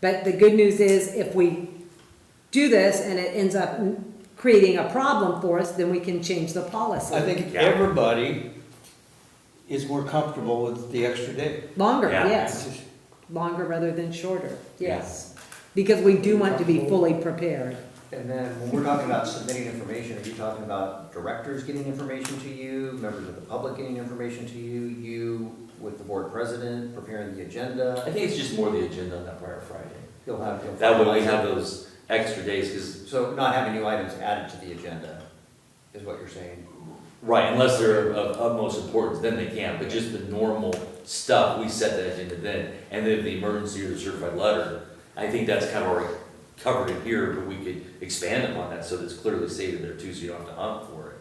But the good news is if we do this and it ends up creating a problem for us, then we can change the policy. I think everybody is more comfortable with the extra day. Longer, Yeah. yes. Longer rather than shorter, yes. Because we do want to be fully prepared. And then when we're talking about submitting information, are you talking about directors getting information to you, members of the public getting information to you, you with the board president preparing the agenda? I think it's just more the agenda on that prior Friday. You'll That way we have those extra days, because, So not having new items added to the agenda is what you're saying? right, unless they're of utmost importance, then they can, but just the normal stuff, we set that agenda then. And then the emergency or the certified letter, I think that's kind of already covered in here, but we could expand upon that so that it's clearly stated there too, so you don't have to hunt for it.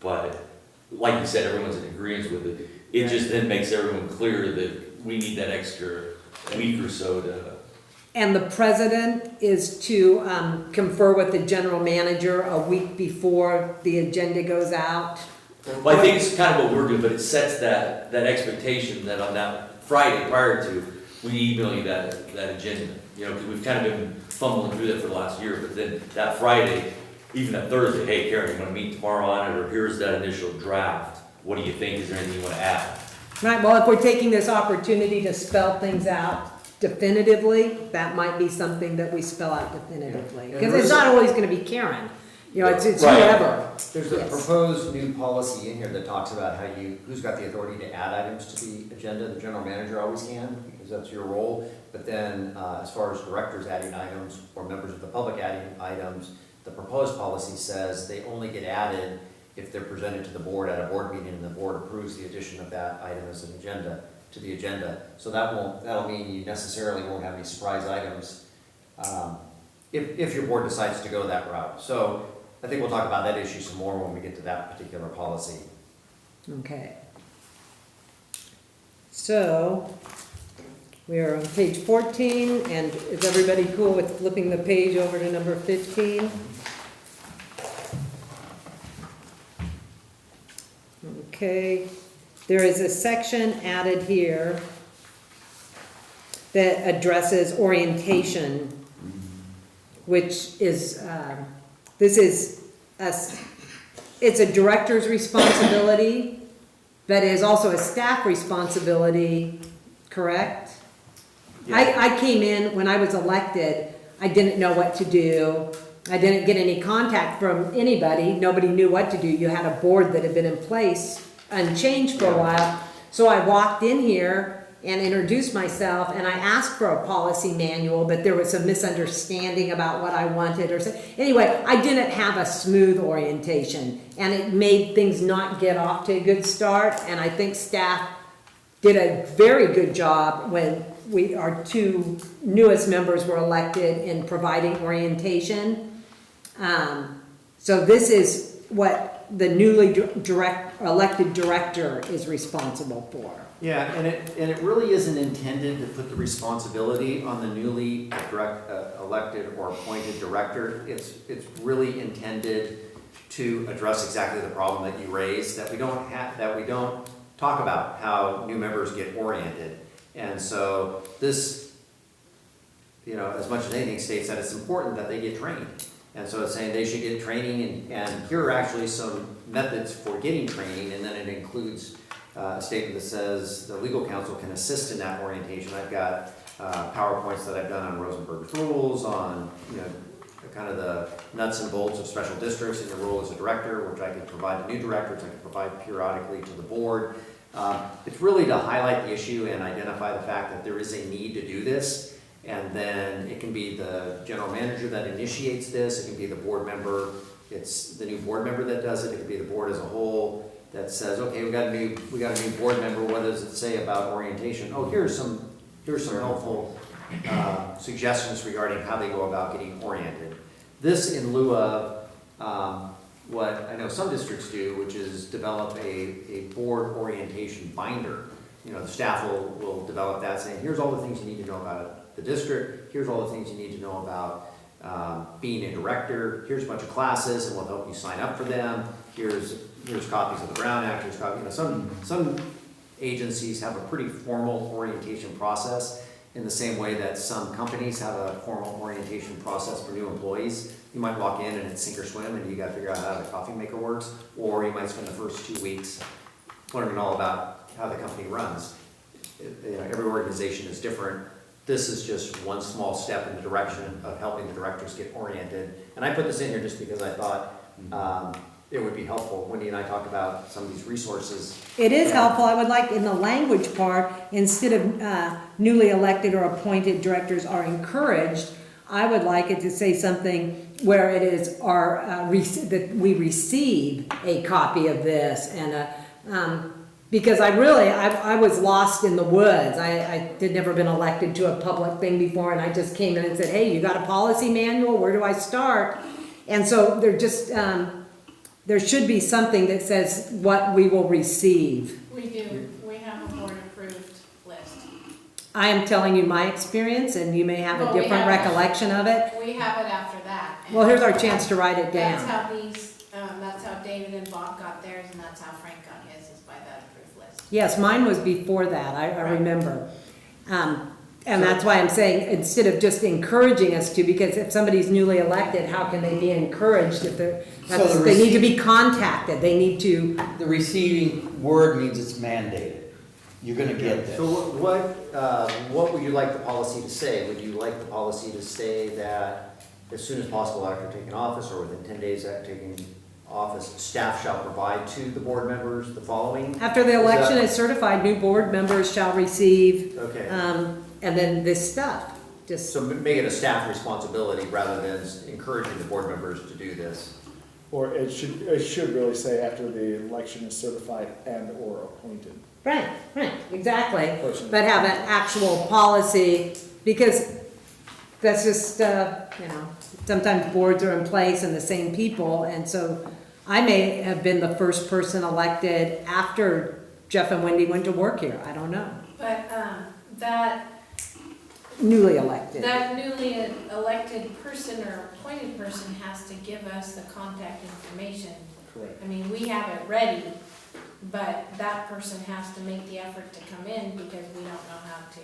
But like you said, everyone's in agreement with it. It just then makes everyone clear that we need that extra week or so to. And the president is to confer with the general manager a week before the agenda goes out. Well, I think it's kind of what we're doing, but it sets that expectation that on that Friday prior to, we email you that agenda. You know, because we've kind of been fumbling through that for the last year, but then that Friday, even that Thursday, hey Karen, you want to meet tomorrow on it, or here's that initial draft. What do you think? Is there anything you want to add? Right, well, if we're taking this opportunity to spell things out definitively, that might be something that we spell out definitively. Yeah. Because it's not always gonna be Karen, you know, it's Right. whoever. There's a Yes. proposed new policy in here that talks about who's got the authority to add items to the agenda. The general manager always can, because that's your role. But then, as far as directors adding items or members of the public adding items, the proposed policy says they only get added if they're presented to the board at a board meeting and the board approves the addition of that item as an agenda, to the agenda. So that'll mean you necessarily won't have any surprise items, if your board decides to go that route. So I think we'll talk about that issue some more when we get to that particular policy. Okay. So, we are on page 14, and is everybody cool with flipping the page over to number 15? Okay, there is a section added here that addresses orientation, which is, it's a director's responsibility, but it is also a staff responsibility, correct? I came in, when I was elected, I didn't know what to do. I didn't get any contact from anybody. Nobody knew what to do. You had a board that had been in place, unchanged for a while. So I walked in here and introduced myself, and I asked for a policy manual, but there was some misunderstanding about what I wanted or so. Anyway, I didn't have a smooth orientation, and it made things not get off to a good start. And I think staff did a very good job when our two newest members were elected in providing orientation. So this is what the newly elected director is responsible for. Yeah, and it really isn't intended to put the responsibility on the newly elected or appointed director. It's really intended to address exactly the problem that you raised, that we don't talk about how new members get oriented. And so this, as much as anything, states that it's important that they get trained. And so it's saying they should get training, and here are actually some methods for getting training, and then it includes a statement that says the legal counsel can assist in that orientation. I've got PowerPoints that I've done on Rosenberg's rules, on kind of the nuts and bolts of special districts and your role as a director, which I could provide to new directors, I could provide periodically to the board. It's really to highlight the issue and identify the fact that there is a need to do this. And then it can be the general manager that initiates this, it can be the board member, it's the new board member that does it, it could be the board as a whole that says, okay, we got a new board member, what does it say about orientation? Oh, here's some helpful suggestions regarding how they go about getting oriented. This in lieu of what I know some districts do, which is develop a board orientation binder. The staff will develop that, saying, here's all the things you need to know about the district, here's all the things you need to know about being a director, here's a bunch of classes, and we'll help you sign up for them, here's copies of the Brown Act, here's copies, some agencies have a pretty formal orientation process, In the same way that some companies have a formal orientation process for new employees, you might walk in and it's sink or swim and you gotta figure out how the coffee maker works, or you might spend the first 2 weeks learning all about how the company runs. You know, every organization is different. This is just one small step in the direction of helping the directors get oriented. And I put this in here just because I thought it would be helpful. Wendy and I talked about some of these resources. It is helpful, I would like in the language part, instead of newly elected or appointed directors are encouraged, I would like it to say something where it is that we receive a copy of this and because I was lost in the woods. I had never been elected to a public thing before, and I just came in and said, hey, you got a policy manual? Where do I start? And so there should be something that says what we will receive. We do, we have a board approved list. I am telling you my experience, and you may have a Well, we different have- recollection of it. We have it after that. and Well, here's our chance to write it That's down. how that's how David and Bob got theirs, and that's how Frank got his, is by that approved list. Yes, mine was before that, I remember. And that's why I'm saying, instead of just encouraging us to, because if somebody's newly elected, how can they be encouraged if they need to be contacted, they need to. The receiving word means it's mandated. You're gonna get this. So what would you like the policy to say? Would you like the policy to say that as soon as possible after taking office or within 10 days after taking office, staff shall provide to the board members the following? After the Is election that- is certified, new board members shall receive, Okay, and then this stuff, just. so make it a staff responsibility rather than encouraging the board members to do this. Or it should really say after the election is certified and or appointed. Right, exactly. Person. But have an actual policy, because that's just, sometimes boards are in place and the same people, and so I may have been the first person elected after Jeff and Wendy went to work here, I don't know. But, that Newly elected. newly elected person or appointed person has to give us the contact information. Correct. I mean, we have it ready, but that person has to make the effort to come in because we don't know how to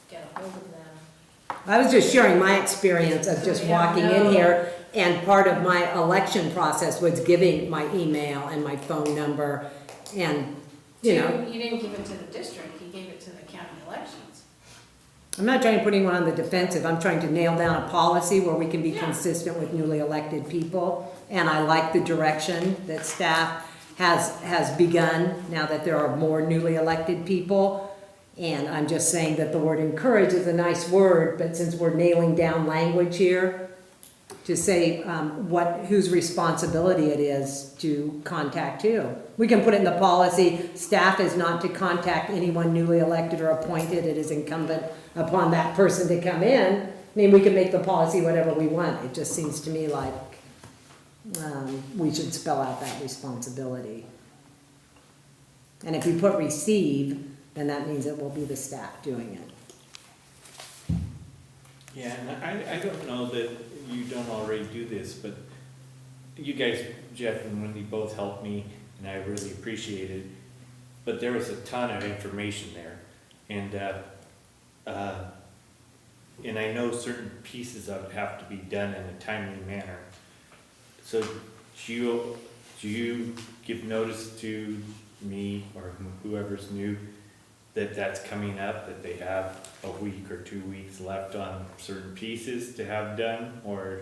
get a hold of them. I was just sharing my experience of just walking in here, and part of my election process was giving my email and my phone number, and, You didn't give it to the district, you gave it to the county elections. I'm not trying to put anyone on the defensive, I'm trying to nail down a policy where we can be Yeah. consistent with newly elected people, and I like the direction that staff has begun, now that there are more newly elected people. And I'm just saying that the word encourage is a nice word, but since we're nailing down language here, to say whose responsibility it is to contact who. We can put it in the policy, staff is not to contact anyone newly elected or appointed, it is incumbent upon that person to come in. I mean, we can make the policy whatever we want, it just seems to me like we should spell out that responsibility. And if you put receive, then that means it will be the staff doing it. Yeah, and I don't know that you don't already do this, but you guys, Jeff and Wendy, both helped me, and I really appreciate it. But there was a ton of information there, and I know certain pieces of it have to be done in a timely manner. So do you give notice to me or whoever's new that that's coming up, that they have a week or 2 weeks left on certain pieces to have done? Or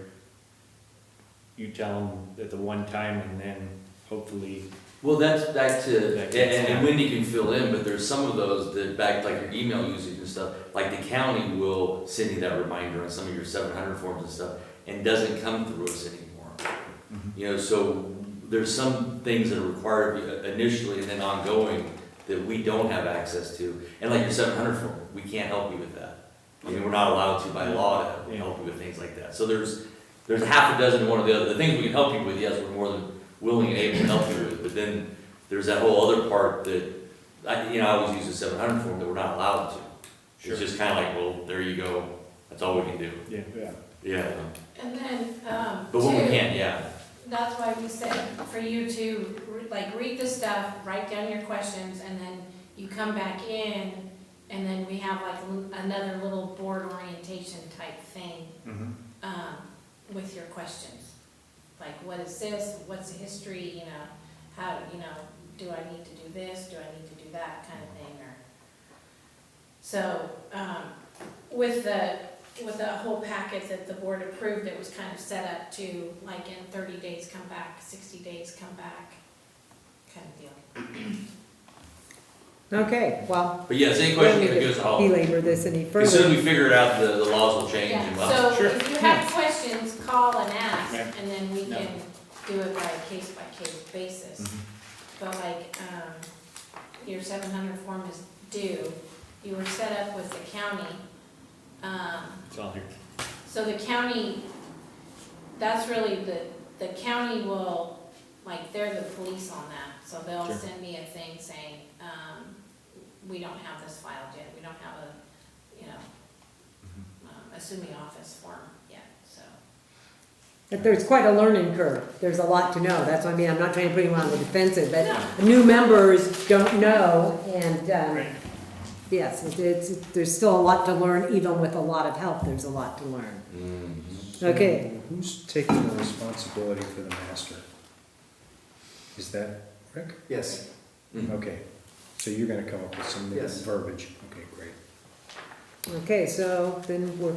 you tell them at the one time and then hopefully, Well, that's back to, That gets and down. Wendy can fill in, but there's some of those that back, like your email usage and stuff, like the county will send you that reminder on some of your 700 forms and stuff, and doesn't come through us anymore. So there's some things that are required of you initially and then ongoing that we don't have access to. And like your 700 form, we can't help you with that. I mean, we're not allowed to by law to help you with things like that. So there's a half a dozen, one or the other. The things we can help you with, yes, we're more than willing and able to help you with, but then there's that whole other part that, I always use the 700 form that we're not allowed to. It's just kind of like, well, there you go, that's all we can do. yeah. Yeah. Yeah. And then, But when we too, can't, yeah. that's why we said for you to, read the stuff, write down your questions, and then you come back in And then we have like another little board orientation type thing, with your questions. Like, what is this, what's the history, you know, how, you know, do I need to do this, do I need to do that kind of thing, or. So, with the whole packet that the board approved, it was kind of set up to, like, in 30 days come back, 60 days come back, kind of deal. Okay, well, But yes, any we question, don't it need goes to home. belabor this any As soon as further. we figure it out, the laws will change and Yeah, well. so if you have questions, call and ask, Yeah. and then we Yeah. can do it by case basis. But like, your 700 form is due, you were set up with the county, It's all here. so the county, that's really the county will, like, they're the police on that, so they'll Sure. send me a thing saying, we don't have this filed yet, we don't have a, you know, assuming office form yet, so. But there's quite a learning curve. There's a lot to know. That's what I mean. I'm not trying to put you on the defensive, but No. new members don't know, and, Right. yes, there's still a lot to learn, even with a lot of help, there's a lot to learn. Okay. Who's taking the responsibility for the master? Is that Rick? Yes, Okay, so you're gonna come up with some new Yes. verbiage. Okay, great. Okay, so then we're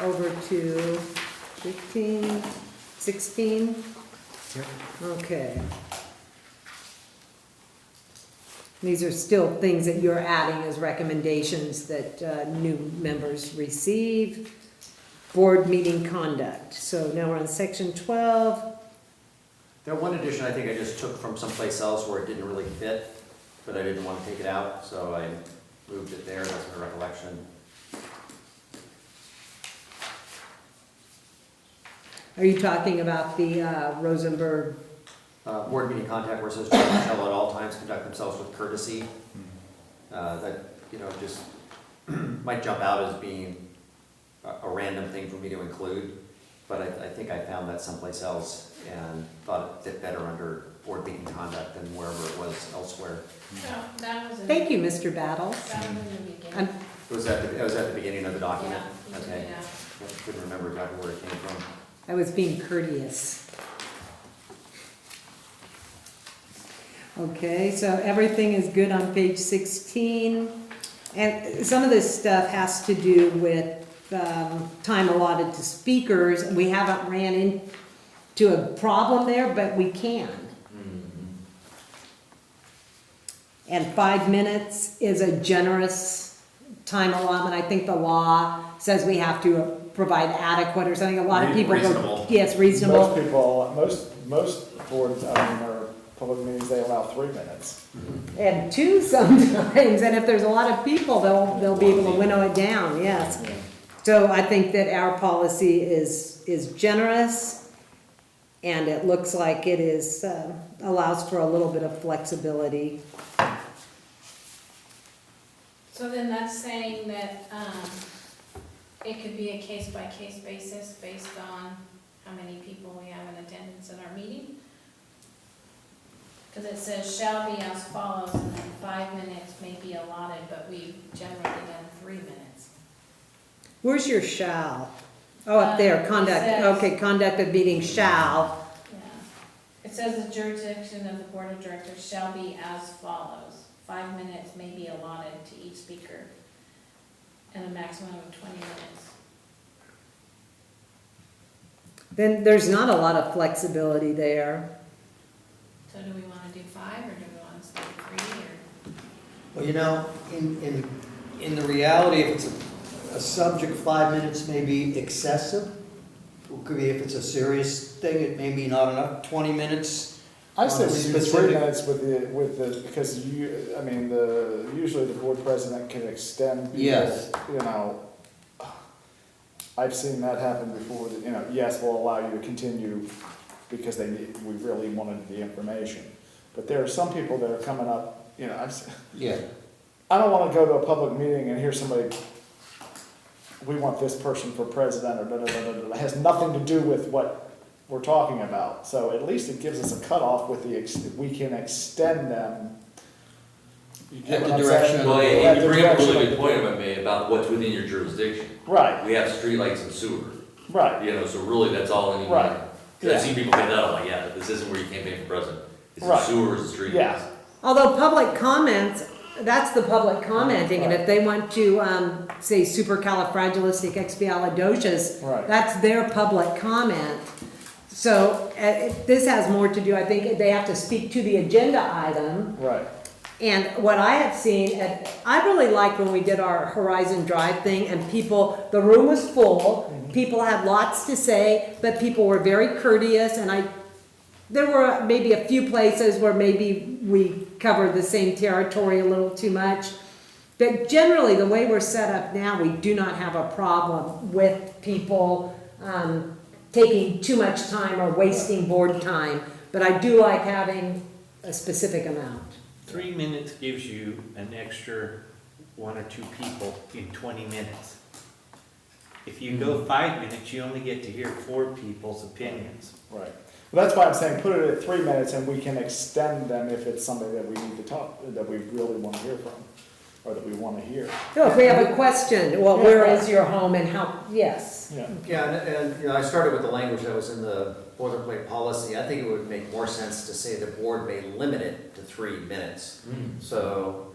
over to 15, 16. Yep. Okay. These are still things that you're adding as recommendations that new members receive. Board meeting conduct. So now we're on section 12. there one addition I think I just took from someplace else where it didn't really fit, but I didn't want to take it out, so I moved it there, that's my recollection. Are you talking about the Rosenberg? Board meeting contact where it says, "Directors shall at all times conduct themselves with courtesy." That, you know, just might jump out as being a random thing for me to include, but I think I found that someplace else and thought it fit better under board meeting conduct than wherever it was elsewhere. So that was in. Thank you, Mr. Battles. That was in the beginning. I'm- It was at the beginning of the document? Yeah, you took Okay. it out. I couldn't remember exactly where it came from. I was being courteous. Okay, so everything is good on page 16. And some of this stuff has to do with time allotted to speakers. We haven't ran into a problem there, but we can. And 5 minutes is a generous time allotment. I think the law says we have to provide adequate or something. A lot of people go. Reasonable. Yes, reasonable. Most people, most boards, or public meetings, they allow 3 minutes. And 2 sometimes, and if there's a lot of people, they'll be able to winnow it down, yes. So I think that our policy is generous, and it looks like it is, allows for a little bit of flexibility. So then that's saying that, it could be a case-by-case basis based on how many people we have in attendance at our meeting? Because it says shall be as follows, and then 5 minutes may be allotted, but we've generally done 3 minutes. Where's your shall? Oh, up there, It conduct, says- okay, conduct of meeting shall. Yeah. It says the jurisdiction of the board of directors shall be as follows. 5 minutes may be allotted to each speaker, and a maximum of 20 minutes. Then there's not a lot of flexibility there. So do we want to do 5, or do we want to stay 3, or? Well, you know, in the reality, if it's a subject, 5 minutes may be excessive. It could be, if it's a serious thing, it may be not enough, 20 minutes. I say we do 3 Specific. minutes with the, because usually the board president can extend people, Yes. you know. I've seen that happen before, that, you know, yes, we'll allow you to continue because we really wanted the information. But there are some people that are coming up, you know, Yeah. I don't wanna go to a public meeting and hear somebody, we want this person for president, or da-da-da-da-da. It has nothing to do with what we're talking about. So at least it gives us a cutoff with we can extend them You get At what the I'm direction saying? of- Well, At and the you bring up a direction really of good the point board. about me about what's within your jurisdiction. Right, We have streetlights and sewer, right, you know, so really that's all anyone. Right. Cause I've Yeah. seen people say that, I'm like, yeah, but this isn't where you campaign for president. It's the Right. sewer, it's the streetlights. Yeah. Although public comments, that's the public commenting, and if they want to, say supercalifragilisticexpialidocious, Right. that's their public comment. So, this has more to do, I think, they have to speak to the agenda item. right. And what I have seen, and I really liked when we did our Horizon Drive thing, and people, the room was full, people had lots to say, but people were very courteous, and there were maybe a few places where maybe we covered the same territory a little too much. But generally, the way we're set up now, we do not have a problem with people taking too much time or wasting board time. But I do like having a specific amount. 3 minutes gives you an extra 1 or 2 people in 20 minutes. If you go 5 minutes, you only get to hear 4 people's opinions. Right. Well, that's why I'm saying put it at 3 minutes and we can extend them if it's something that we need to talk, that we really want to hear from, or that we want to hear. So if we have a question, well, where is your home and how, yes. Yeah. Yeah, and, you know, I started with the language that was in the boilerplate policy. I think it would make more sense to say the board may limit it to 3 minutes. So,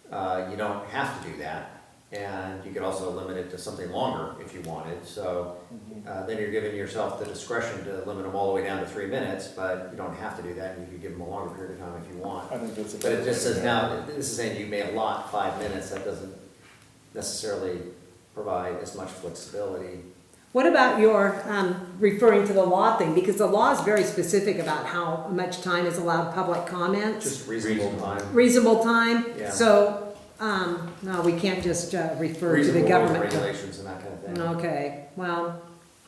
you don't have to do that. And you could also limit it to something longer if you wanted. So, then you're giving yourself the discretion to limit them all the way down to 3 minutes, but you don't have to do that. You could give them a longer period of time if you want. I think that's a. But it just says now, this is saying you may allot 5 minutes. That doesn't necessarily provide as much flexibility. What about your referring to the law thing? Because the law is very specific about how much time is allowed public comments. Just reasonable time. Reasonable time? Yeah. So, no, we can't just refer to the Reasonable government. regulations and that kind of thing. Okay, well,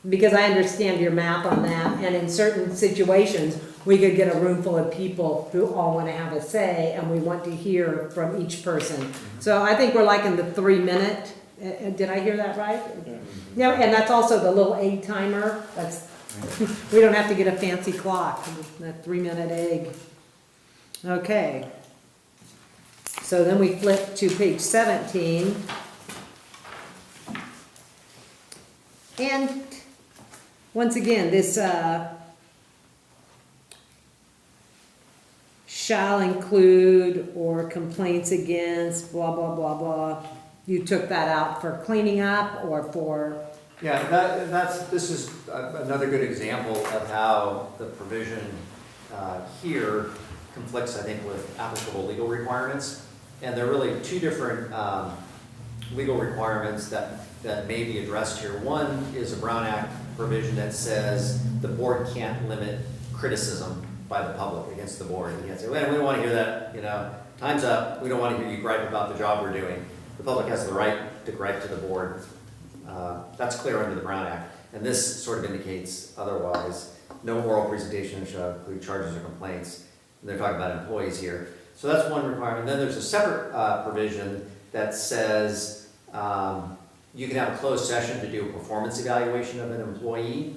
because I understand your math on that, and in certain situations, we could get a room full of people who all want to have a say, and we want to hear from each person. So I think we're like in the 3 minute, did I hear that right? Yeah. Yeah, and that's also the little egg timer, that's, we don't have to get a fancy clock, that 3 minute egg. Okay. So then we flip to page 17. And once again, this shall include or complaints against, blah, blah, blah, blah. You took that out for cleaning up or for, Yeah, this is another good example of how the provision here conflicts, I think, with applicable legal requirements. And there are really 2 different legal requirements that may be addressed here. One is a Brown Act provision that says the board can't limit criticism by the public against the board. You can't say, well, we don't want to hear that, you know, time's up, we don't want to hear you gripe about the job we're doing. The public has the right to gripe to the board. That's clear under the Brown Act. And this sort of indicates otherwise. No oral presentation shall include charges or complaints. And they're talking about employees here. So that's one requirement. Then there's a separate provision that says you can have a closed session to do a performance evaluation of an employee.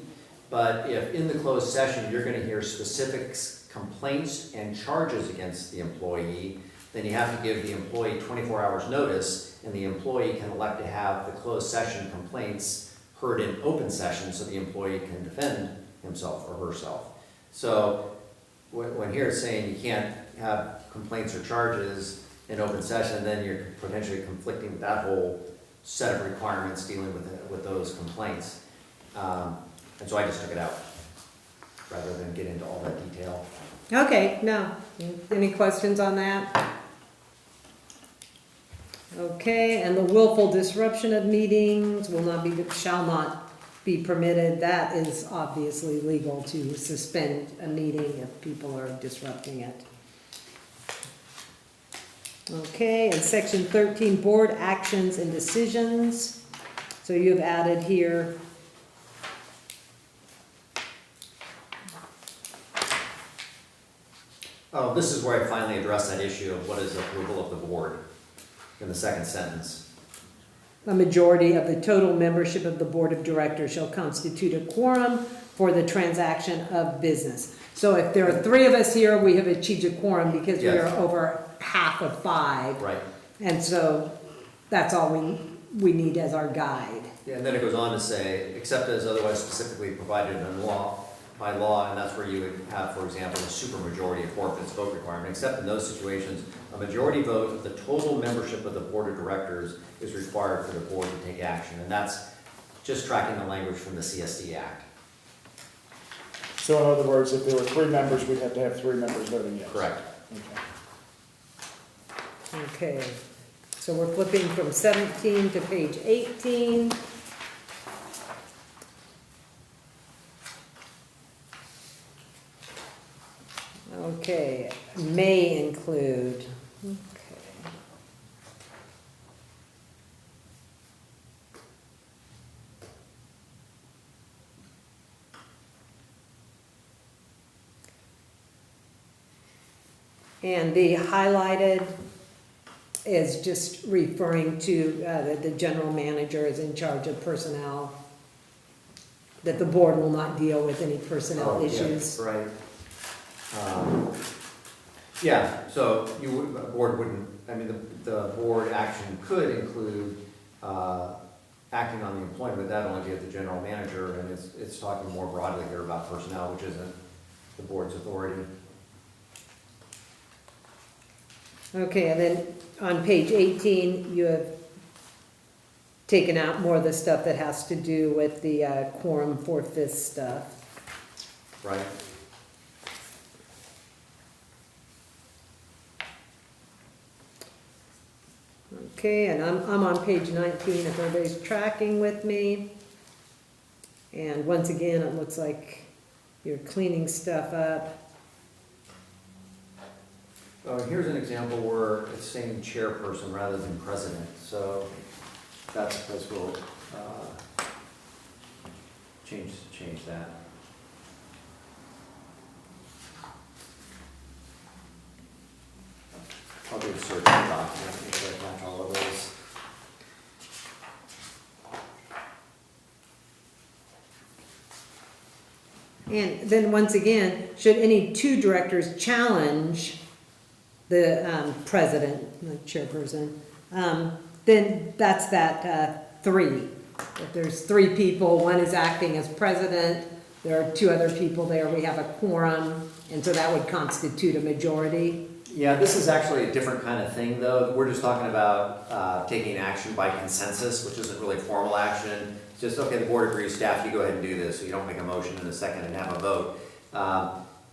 But if in the closed session you're going to hear specific complaints and charges against the employee, then you have to give the employee 24 hours notice, and the employee can elect to have the closed session complaints heard in open session so the employee can defend himself or herself. So when here it's saying you can't have complaints or charges in open session, then you're potentially conflicting with that whole set of requirements dealing with those complaints. And so I just took it out rather than get into all that detail. okay, no. Any questions on that? Okay, and the willful disruption of meetings shall not be permitted. That is obviously legal to suspend a meeting if people are disrupting it. Okay, and section 13, board actions and decisions. So you've added here. Oh, this is where I finally addressed that issue of what is approval of the board in the second sentence. A majority of the total membership of the board of directors shall constitute a quorum for the transaction of business. So if there are 3 of us here, we have achieved a quorum because we are Yes. over half staff of 5. Right. And so that's all we need as our guide. Yeah, and then it goes on to say, except as otherwise specifically provided in law, by law, and that's where you would have, for example, a supermajority of corporate's vote requirement. Except in those situations, a majority vote of the total membership of the board of directors is required for the board to take action. And that's just tracking the language from the CSD Act. So in other words, if there were 3 members, we'd have to have 3 members voting yes? Correct. Okay. Okay, so we're flipping from 17 to page 18. Okay, may include, okay. And the highlighted is just referring to that the general manager is in charge of personnel, that the board will not deal with any personnel Oh, yeah, issues. right. Yeah, so you would, a board wouldn't, I mean, the board action could include, acting on the employment, but that'd only be at the general manager, and it's talking more broadly here about personnel, which isn't the board's authority. Okay, and then on page 18, you have taken out more of the stuff that has to do with the quorum 4/5 stuff. Right. Okay, and I'm on page 19 if everybody's tracking with me. And once again, it looks like you're cleaning stuff up. Here's an example where it's saying chairperson rather than president, so that's a place we'll, change that. I'll do a search on the document, make sure I catch all of those. And then once again, should any 2 directors challenge the president, the chairperson, then that's that 3. If there's 3 people, 1 is acting as president, there are 2 other people there, we have a quorum, and so that would constitute a majority. Yeah, this is actually a different kind of thing, though. We're just talking about taking action by consensus, which isn't really formal action. It's just, okay, the board agrees, staff, you go ahead and do this, so you don't make a motion in a second and have a vote.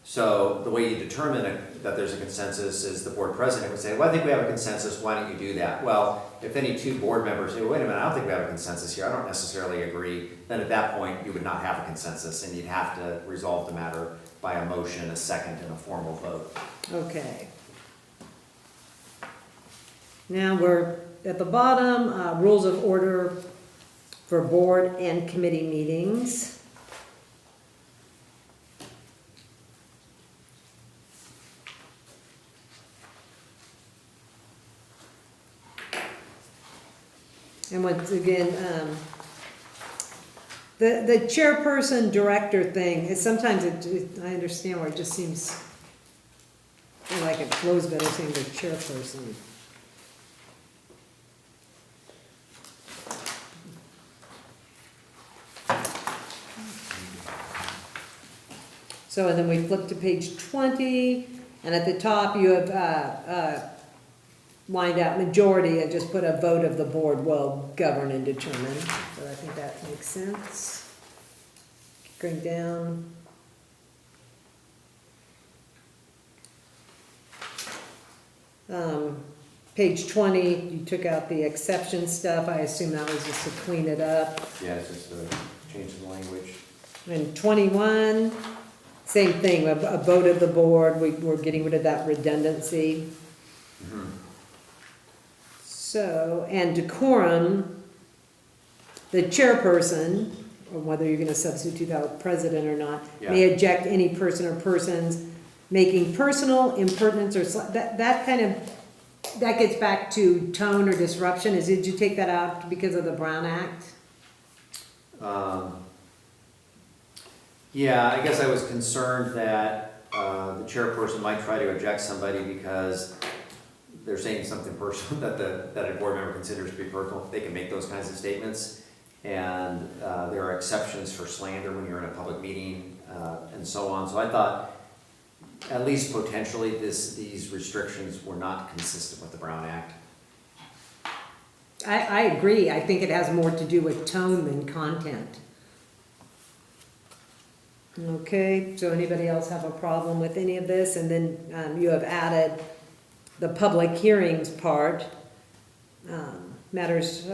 So the way you determine that there's a consensus is the board president would say, well, I think we have a consensus, why don't you do that? Well, if any 2 board members say, well, wait a minute, I don't think we have a consensus here, I don't necessarily agree, then at that point, you would not have a consensus, and you'd have to resolve the matter by a motion, a second, and a formal vote. Okay. Now we're at the bottom, rules of order for board and committee meetings. And once again, the chairperson director thing is sometimes I understand where it just seems like it flows better saying the chairperson. So, and then we flip to page 20, and at the top you have lined out majority, and just put a vote of the board will govern and determine. So I think that makes sense. Going down. Page 20, you took out the exception stuff. I assume that was just to clean it up. Yeah, it's just a change in the language. And 21, same thing, a vote of the board, we're getting rid of that redundancy. Mm-hmm. So, and decorum, the chairperson, or whether you're gonna substitute out president or not, may Yeah. eject any person or persons making personal impertinence or that kind of, that gets back to tone or disruption. Did you take that out because of the Brown Act? Yeah, I guess I was concerned that the chairperson might try to eject somebody because they're saying something personal that a board member considers to be personal, they can make those kinds of statements. And there are exceptions for slander when you're in a public meeting, and so on. So I thought, at least potentially, these restrictions were not consistent with the Brown Act. I agree. I think it has more to do with tone than content. Okay, so anybody else have a problem with any of this? And then you have added the public hearings part. Matters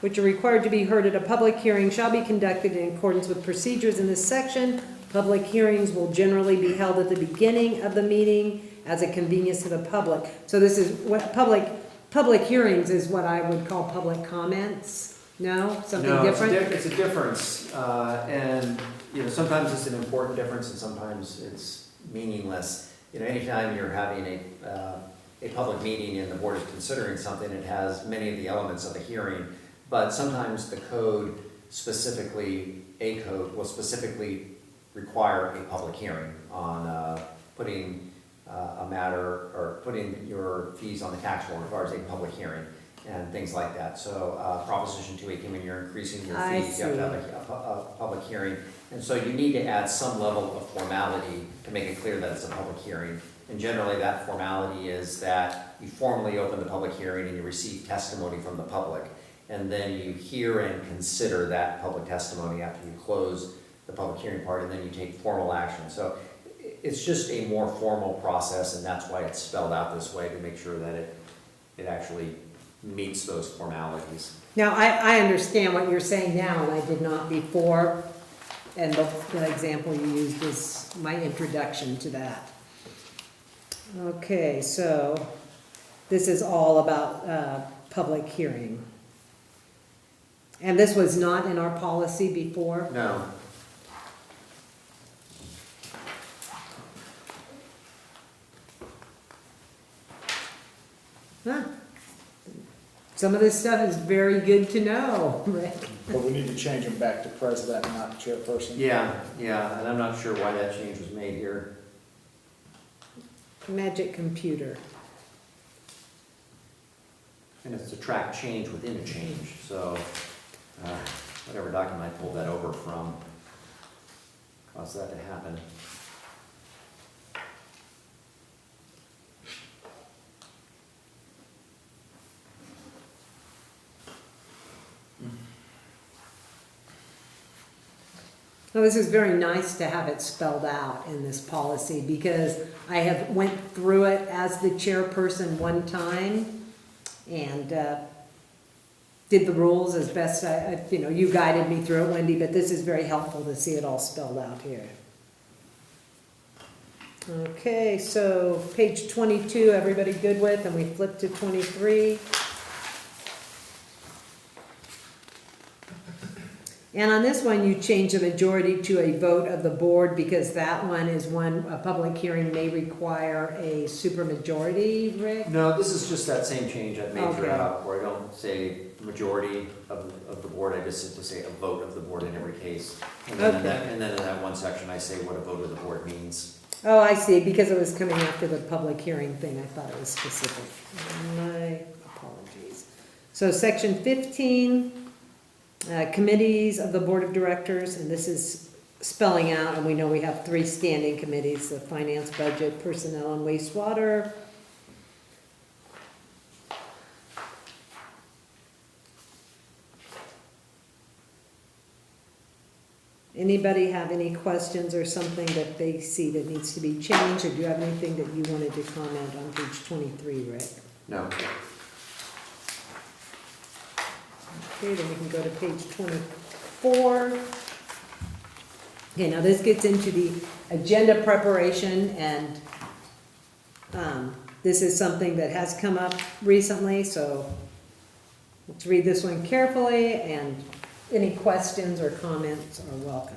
which are required to be heard at a public hearing shall be conducted in accordance with procedures in this section. Public hearings will generally be held at the beginning of the meeting as a convenience to the public. So this is what public hearings is what I would call public comments. No, something different? No, it's a difference, and, you know, sometimes it's an important difference and sometimes it's meaningless. You know, anytime you're having a public meeting and the board is considering something, it has many of the elements of a hearing, but sometimes the code specifically, a code will specifically require a public hearing on putting a matter or putting your fees on the tax roll requires a public hearing and things like that. So Proposition 218, when you're increasing your fees, you have to have a public hearing. And so you need to add some level of formality to make it clear that it's a public hearing. And generally that formality is that you formally open the public hearing and you receive testimony from the public. And then you hear and consider that public testimony after you close the public hearing part, and then you take formal action. So it's just a more formal process, and that's why it's spelled out this way, to make sure that it actually meets those formalities. Now, I understand what you're saying now, and I did not before. And the example you used is my introduction to that. Okay, so this is all about public hearing. And this was not in our policy before? No. Huh. Some of this stuff is very good to know, Rick. But we need to change them back to president, not chairperson. Yeah, and I'm not sure why that change was made here. Magic computer. And it's a track change within a change, so whatever document I pulled that over from caused that to happen. Well, this is very nice to have it spelled out in this policy, because I have went through it as the chairperson one time and did the rules as best you guided me through it, Wendy, but this is very helpful to see it all spelled out here. Okay, so page 22, everybody good with, and we flip to 23. And on this one, you change the majority to a vote of the board, because that one is one, a public hearing may require a supermajority, Rick? No, this is just that same change I made Okay. throughout, where I don't say majority of the board, I just simply say a vote of the board in every case. And then, Okay. in that one section, I say what a vote of the board means. Oh, I see, because it was coming after the public hearing thing, I thought it was specific. My apologies. So section 15, committees of the board of directors, and this is spelling out, and we know we have 3 standing committees, the finance, budget, personnel, and wastewater. Anybody have any questions or something that they see that needs to be changed, or do you have anything that you wanted to comment on page 23, Rick? No. Okay, then we can go to page 24. Okay, now this gets into the agenda preparation, and this is something that has come up recently, so let's read this one carefully, and any questions or comments are welcome.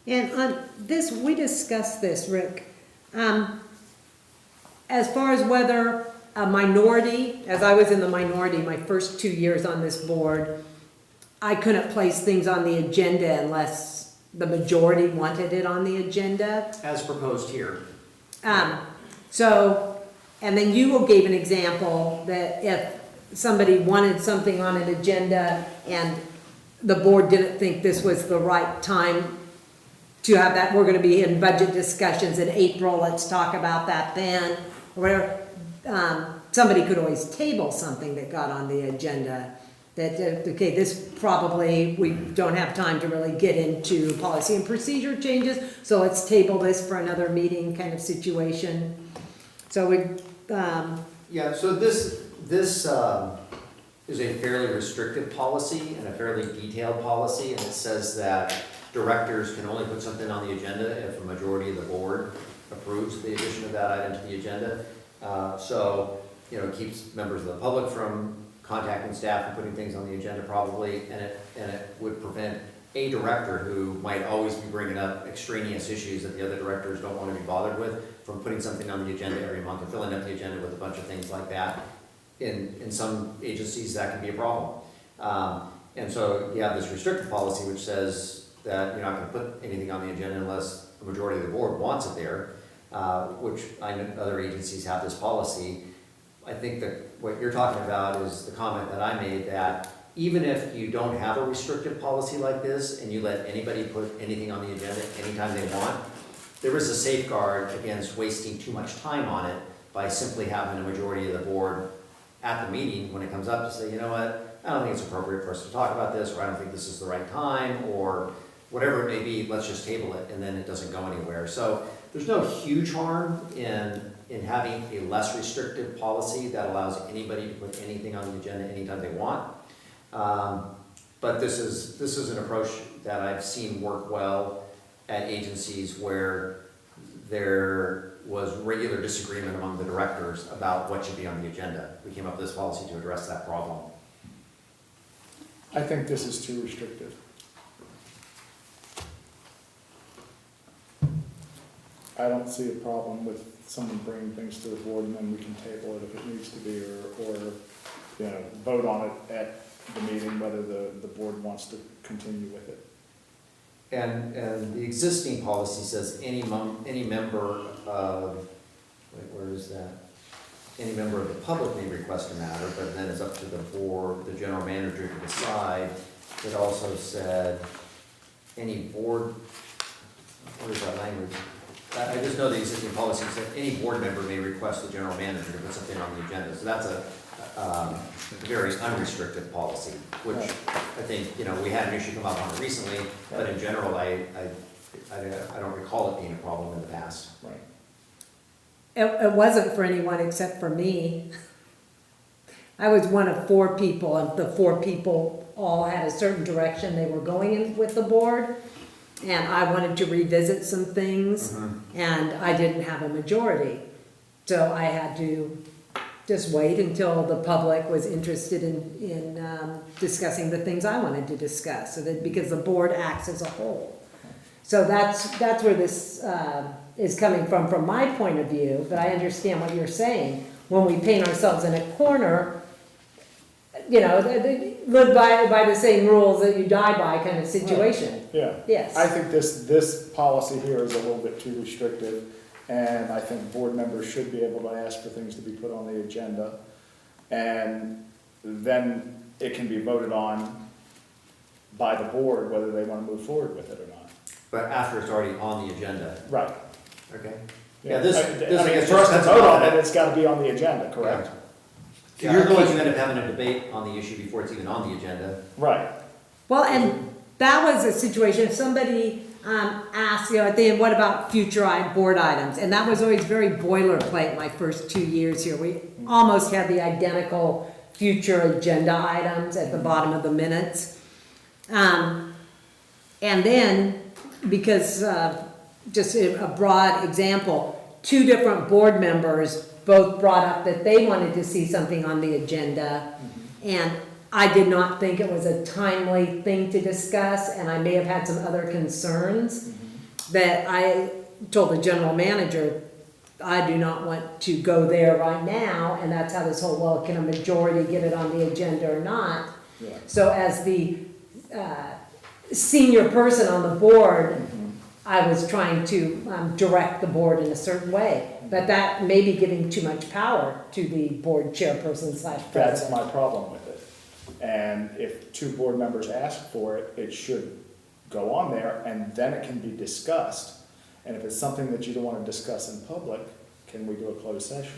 And on this, we discussed this, Rick. As far as whether a minority, as I was in the minority my first 2 years on this board, I couldn't place things on the agenda unless the majority wanted it on the agenda. As proposed here. So, and then you gave an example that if somebody wanted something on an agenda and the board didn't think this was the right time to have that, we're gonna be in budget discussions in April, let's talk about that then, or whatever. Somebody could always table something that got on the agenda. That, okay, this probably, we don't have time to really get into policy and procedure changes, so let's table this for another meeting kind of situation. So we, Yeah, so this is a fairly restrictive policy and a fairly detailed policy, and it says that directors can only put something on the agenda if a majority of the board approves the addition of that item to the agenda. So, you know, it keeps members of the public from contacting staff and putting things on the agenda probably, and it would prevent a director who might always be bringing up extraneous issues that the other directors don't want to be bothered with from putting something on the agenda every month and filling up the agenda with a bunch of things like that. In some agencies, that can be a problem. And so you have this restrictive policy which says that you're not going to put anything on the agenda unless the majority of the board wants it there, which I know other agencies have this policy. I think that what you're talking about is the comment that I made, that even if you don't have a restrictive policy like this and you let anybody put anything on the agenda anytime they want, there is a safeguard against wasting too much time on it by simply having a majority of the board at the meeting when it comes up to say, you know what, I don't think it's appropriate for us to talk about this, or I don't think this is the right time, or whatever it may be, let's just table it, and then it doesn't go anywhere. So there's no huge harm in having a less restrictive policy that allows anybody to put anything on the agenda anytime they want. But this is an approach that I've seen work well at agencies where there was regular disagreement among the directors about what should be on the agenda. We came up with this policy to address that problem. I think this is too restrictive. I don't see a problem with someone bringing things to the board and then we can table it if it needs to be, or you know, vote on it at the meeting, whether the board wants to continue with it. And the existing policy says any member of, wait, where is that? Any member of the public may request a matter, but then it's up to the board, the general manager to decide. It also said any board, what is that language? I just know the existing policy said any board member may request the general manager to put something on the agenda. So that's a very unrestricted policy, which Right. I think, you know, we had an issue come up on it recently, but in general, I don't recall it being a problem in the past. Right. it wasn't for anyone except for me. I was one of 4 people, and the 4 people all had a certain direction they were going in with the board. And I wanted to revisit some things, and I didn't have a majority. So I had to just wait until the public was interested in discussing the things I wanted to discuss, so that, because the board acts as a whole. So that's where this is coming from my point of view, but I understand what you're saying. When we paint ourselves in a corner, you know, live by the same rules that you die by kind of situation. Yeah. Yes. I think this policy here is a little bit too restrictive, and I think board members should be able to ask for things to be put on the agenda, and then it can be voted on by the board whether they want to move forward with it or not. But after it's already on the agenda, Right. okay? Yeah, this I I mean, guess for us to just vote on about it, it's got to be on the agenda, correct? So you're going to end up having a debate on the issue before it's even on the agenda. Right. Well, and that was a situation, if somebody asked, you know, at the end, what about future board items? And that was always very boilerplate my first 2 years here. We almost had the identical future agenda items at the bottom of the minutes. And then, because, just a broad example, 2 different board members both brought up that they wanted to see something on the agenda, and I did not think it was a timely thing to discuss, and I may have had some other concerns. But I told the general manager, I do not want to go there right now, and that's how this whole, well, can a majority get it on the agenda or not? Yeah. So as the senior person on the board, I was trying to direct the board in a certain way. But that may be giving too much power to the board chairperson slash That's president. my problem with it. And if two board members ask for it, it should go on there, and then it can be discussed. And if it's something that you don't want to discuss in public, can we do a closed session?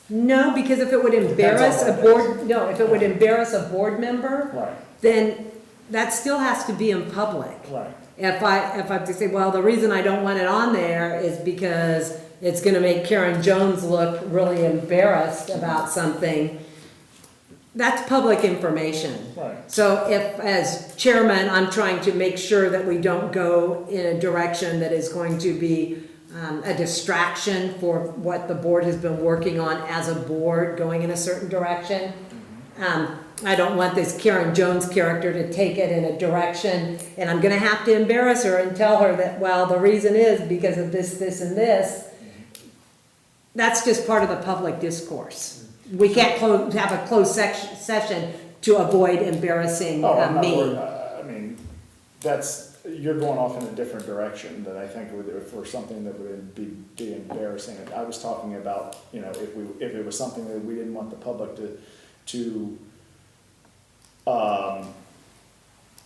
No, because if it would embarrass a Depends on what it board, no, if it would embarrass a board member, Right, then that still has to be in public. right. If I have to say, well, the reason I don't want it on there is because it's gonna make Karen Jones look really embarrassed about something, that's public information. Right. So if, as chairman, I'm trying to make sure that we don't go in a direction that is going to be a distraction for what the board has been working on as a board, going in a certain direction. I don't want this Karen Jones character to take it in a direction, and I'm gonna have to embarrass her and tell her that, well, the reason is because of this, this, and this. That's just part of the public discourse. We can't have a closed session to avoid embarrassing Oh, I'm not me. worried. I mean, you're going off in a different direction than I think for something that would be embarrassing. I was talking about, if it was something that we didn't want the public to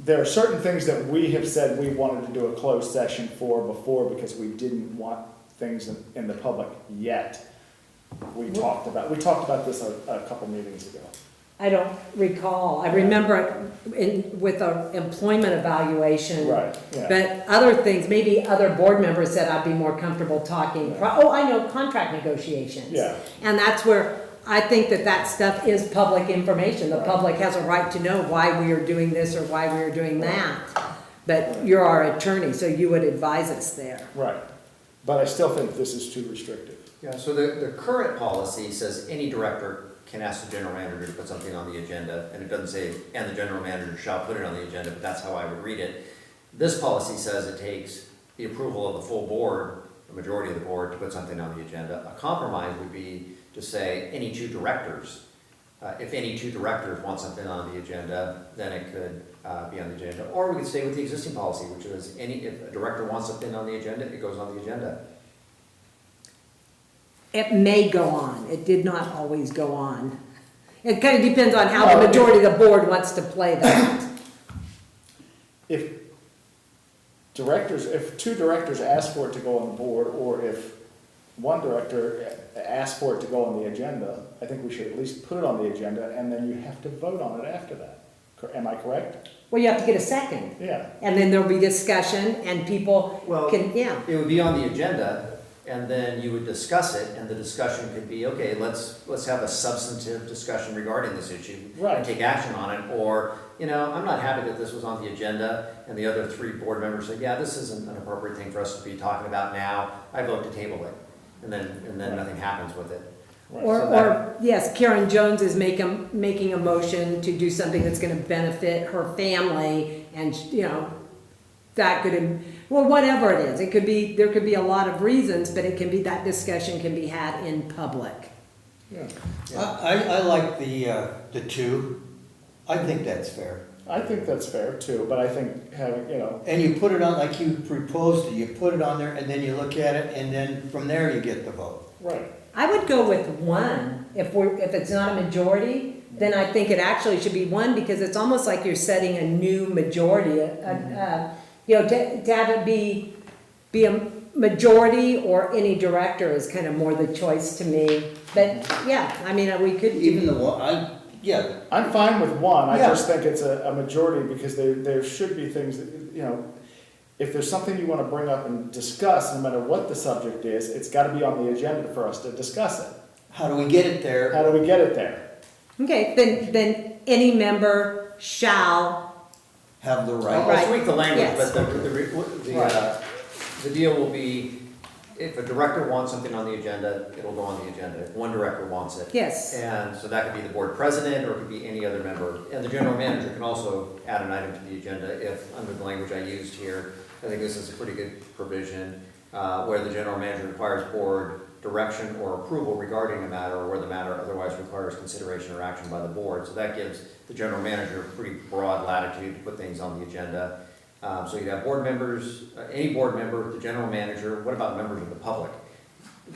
there are certain things that we have said we wanted to do a closed session for before because we didn't want things in the public yet. We talked about this a couple meetings ago. I don't recall. I remember with an employment evaluation. Right, yeah. But other things, maybe other board members said I'd be more comfortable talking. Oh, I know, contract negotiations. Yeah. And that's where I think that stuff is public information. The Right. public has a right to know why we are doing this or why we are doing that. But you're our attorney, so you would advise us there. Right. But I still think this is too restrictive. Yeah, so the current policy says any director can ask the general manager to put something on the agenda, and it doesn't say, and the general manager shall put it on the agenda, but that's how I would read it. This policy says it takes the approval of the full board, the majority of the board, to put something on the agenda. A compromise would be to say any two directors. If any two directors want something on the agenda, then it could be on the agenda. Or we could stay with the existing policy, which is if a director wants something on the agenda, it goes on the agenda. It may go on. It did not always go on. It kind of depends on how the majority of the board wants to play that. If two directors ask for it to go on the board, or if one director asks for it to go on the agenda, I think we should at least put it on the agenda, and then you have to vote on it after that. Am I correct? Well, you have to get a second. Yeah. And then there'll be discussion and people can, yeah. It would be on the agenda, and then you would discuss it, and the discussion could be, okay, let's have a substantive discussion regarding this issue. Right. And take action on it, or, I'm not happy that this was on the agenda, and the other three board members say, yeah, this isn't an appropriate thing for us to be talking about now, I vote to table it, and then nothing happens with it. Right. Or, yes, Karen Jones is making a motion to do something that's gonna benefit her family, and, that could, whatever it is, there could be a lot of reasons, but that discussion can be had in public. Yeah. I like the two. I think that's fair. I think that's fair too, but I think having, And you put it on, like you proposed it, you put it on there, and then you look at it, and then from there you get the vote. right. I would go with one. If it's not a majority, then I think it actually should be one, because it's almost like you're setting a new majority. To have it be a majority or any director is kind of more the choice to me. But yeah, I mean, we could Even do, the one, yeah, I'm fine with one, I Yeah. just think it's a majority, because there should be things that, if there's something you want to bring up and discuss, no matter what the subject is, it's got to be on the agenda for us to discuss it. how do we get it there? How do we get it there? okay, then any member shall, Have the I'll right. tweak the language, Yes. but the deal will be, if a director wants something on the agenda, it'll go on the agenda. If one director wants it. yes. And so that could be the board president, or it could be any other member. And the general manager can also add an item to the agenda if, under the language I used here, I think this is a pretty good provision, where the general manager requires board direction or approval regarding a matter, or where the matter otherwise requires consideration or action by the board. So that gives the general manager pretty broad latitude to put things on the agenda. So you'd have board members, any board member, the general manager. What about members of the public?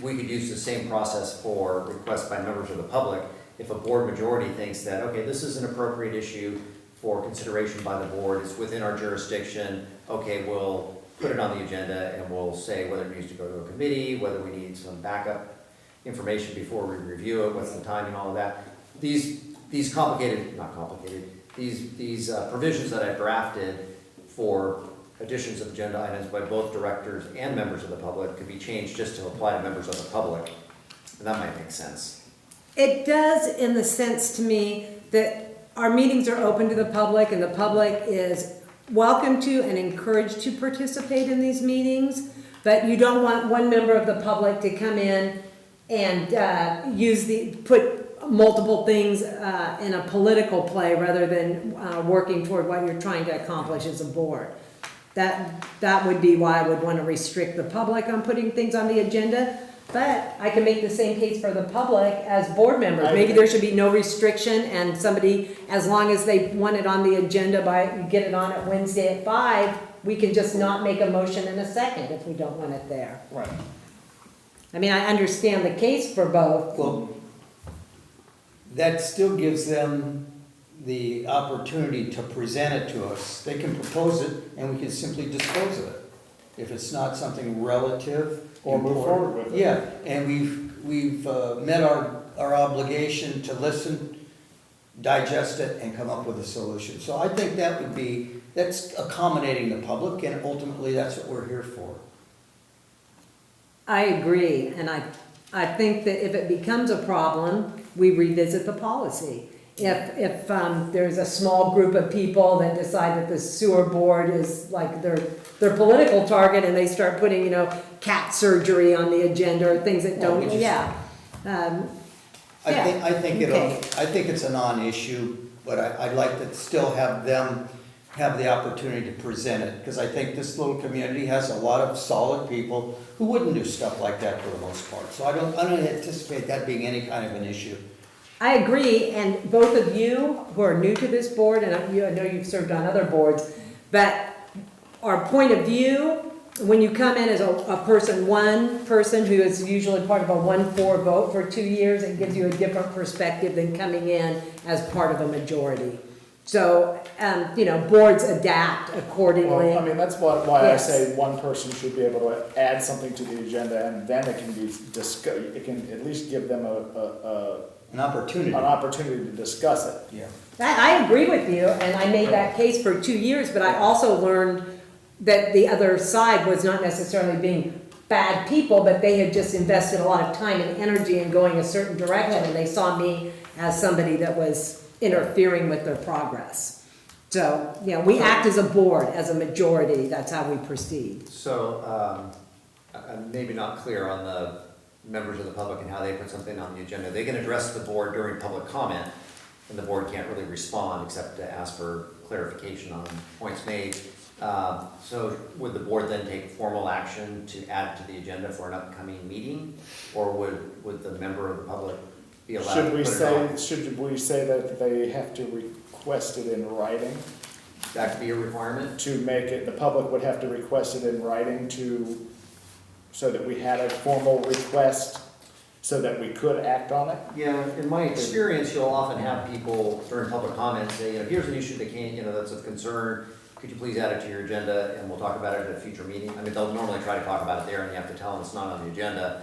We could use the same process for requests by members of the public. If a board majority thinks that, okay, this is an appropriate issue for consideration by the board, it's within our jurisdiction, okay, we'll put it on the agenda and we'll say whether it needs to go to a committee, whether we need some backup information before we review it, what's the timing, all of that. These complicated, not complicated, these provisions that I drafted for additions of agenda items by both directors and members of the public could be changed just to apply to members of the public. And that might make sense. It does in the sense to me that our meetings are open to the public and the public is welcome to and encouraged to participate in these meetings, but you don't want one member of the public to come in and put multiple things in a political play rather than working toward what you're trying to accomplish as a board. That would be why I would want to restrict the public on putting things on the agenda. But I can make the same case for the public as board members. Maybe there should be no restriction and somebody, as long as they want it on the agenda get it on at Wednesday at 5, we can just not make a motion in a second if we don't want it there. Right. I mean, I understand the case for both. Well, that still gives them the opportunity to present it to us. They can propose it and we can simply dispose of it. If it's not something relative. Or move forward with it. Yeah, and we've met our obligation to listen, digest it, and come up with a solution. So I think that's accommodating the public, and ultimately that's what we're here for. I agree, and I think that if it becomes a problem, we revisit the policy. If there's a small group of people that decide that the sewer board is like their political target and they start putting, cat surgery on the agenda or things that don't, I think it's a non-issue, but I'd like to still have them have the opportunity to present it, because I think this little community has a lot of solid people who wouldn't do stuff like that for the most part. So I don't anticipate that being any kind of an issue. I agree, and both of you who are new to this board, and I know you've served on other boards, but our point of view, when you come in as one person who is usually part of a 1-4 vote for 2 years, it gives you a different perspective than coming in as part of a majority. So, boards adapt accordingly. Well, I mean, that's why Yes. I say one person should be able to add something to the agenda, and then it can be discussed, it can at least give them An opportunity. an opportunity to discuss it. Yeah. I agree with you, and I made that case for 2 years, but I also learned that the other side was not necessarily being bad people, but they had just invested a lot of time and energy in going a certain direction, and they saw me as somebody that was interfering with their progress. So, we act as a board, as a majority, that's how we proceed. So, I'm maybe not clear on the members of the public and how they put something on the agenda. They can address the board during public comment, and the board can't really respond except to ask for clarification on points made. So would the board then take formal action to add to the agenda for an upcoming meeting? Or would the member of the public be allowed to put it on? Should we say that they have to request it in writing? That could be a requirement? To make it, the public would have to request it in writing so that we had a formal request, so that we could act on it? Yeah, in my experience, you'll often have people during public comments say, here's an issue that that's of concern. Could you please add it to your agenda and we'll talk about it at a future meeting? I mean, they'll normally try to talk about it there and you have to tell them it's not on the agenda.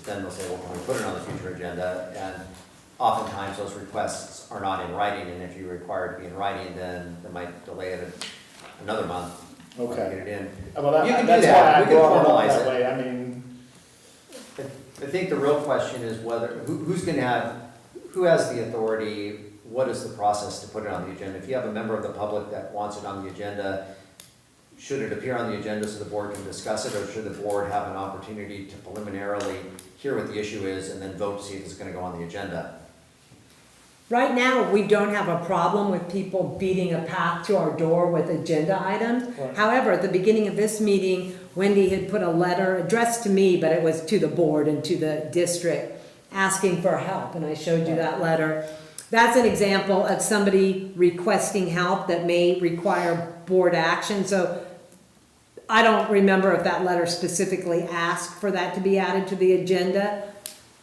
Then they'll say, well, can we put it on the future agenda? And oftentimes those requests are not in writing, and if you're required to be in writing, then they might delay it another month. Okay. To get it in. Well, You can do that's that. why I We can brought it up formalize that it. way, I mean, I think the real question is who has the authority, what is the process to put it on the agenda? If you have a member of the public that wants it on the agenda, should it appear on the agenda so the board can discuss it, or should the board have an opportunity to preliminarily hear what the issue is and then vote to see if it's gonna go on the agenda? Right now, we don't have a problem with people beating a path to our door with agenda items. Right. However, at the beginning of this meeting, Wendy had put a letter addressed to me, but it was to the board and to the district, asking for help, and I showed you that letter. That's an example of somebody requesting help that may require board action, so I don't remember if that letter specifically asked for that to be added to the agenda.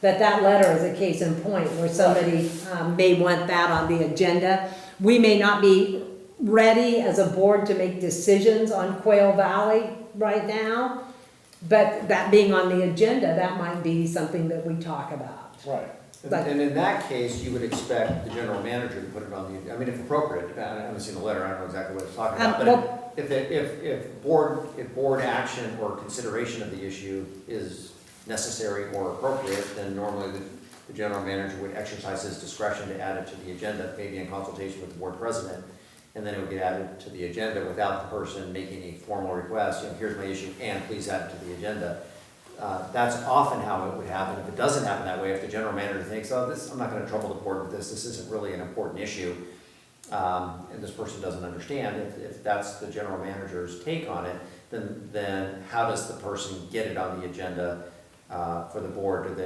That letter is a case in point where somebody may want that on the agenda. We may not be ready as a board to make decisions on Quail Valley right now, but that being on the agenda, that might be something that we talk about. Right. But- And in that case, you would expect the general manager to put it on the, I mean, if appropriate, I haven't seen the letter, I don't know exactly what it's talking about, well- but if board action or consideration of the issue is necessary or appropriate, then normally the general manager would exercise his discretion to add it to the agenda, maybe in consultation with the board president, and then it would get added to the agenda without the person making a formal request, here's my issue, and please add it to the agenda. That's often how it would happen. If it doesn't happen that way, if the general manager thinks, oh, I'm not gonna trouble the board with this isn't really an important issue, and this person doesn't understand, if that's the general manager's take on it, then how does the person get it on the agenda for the board?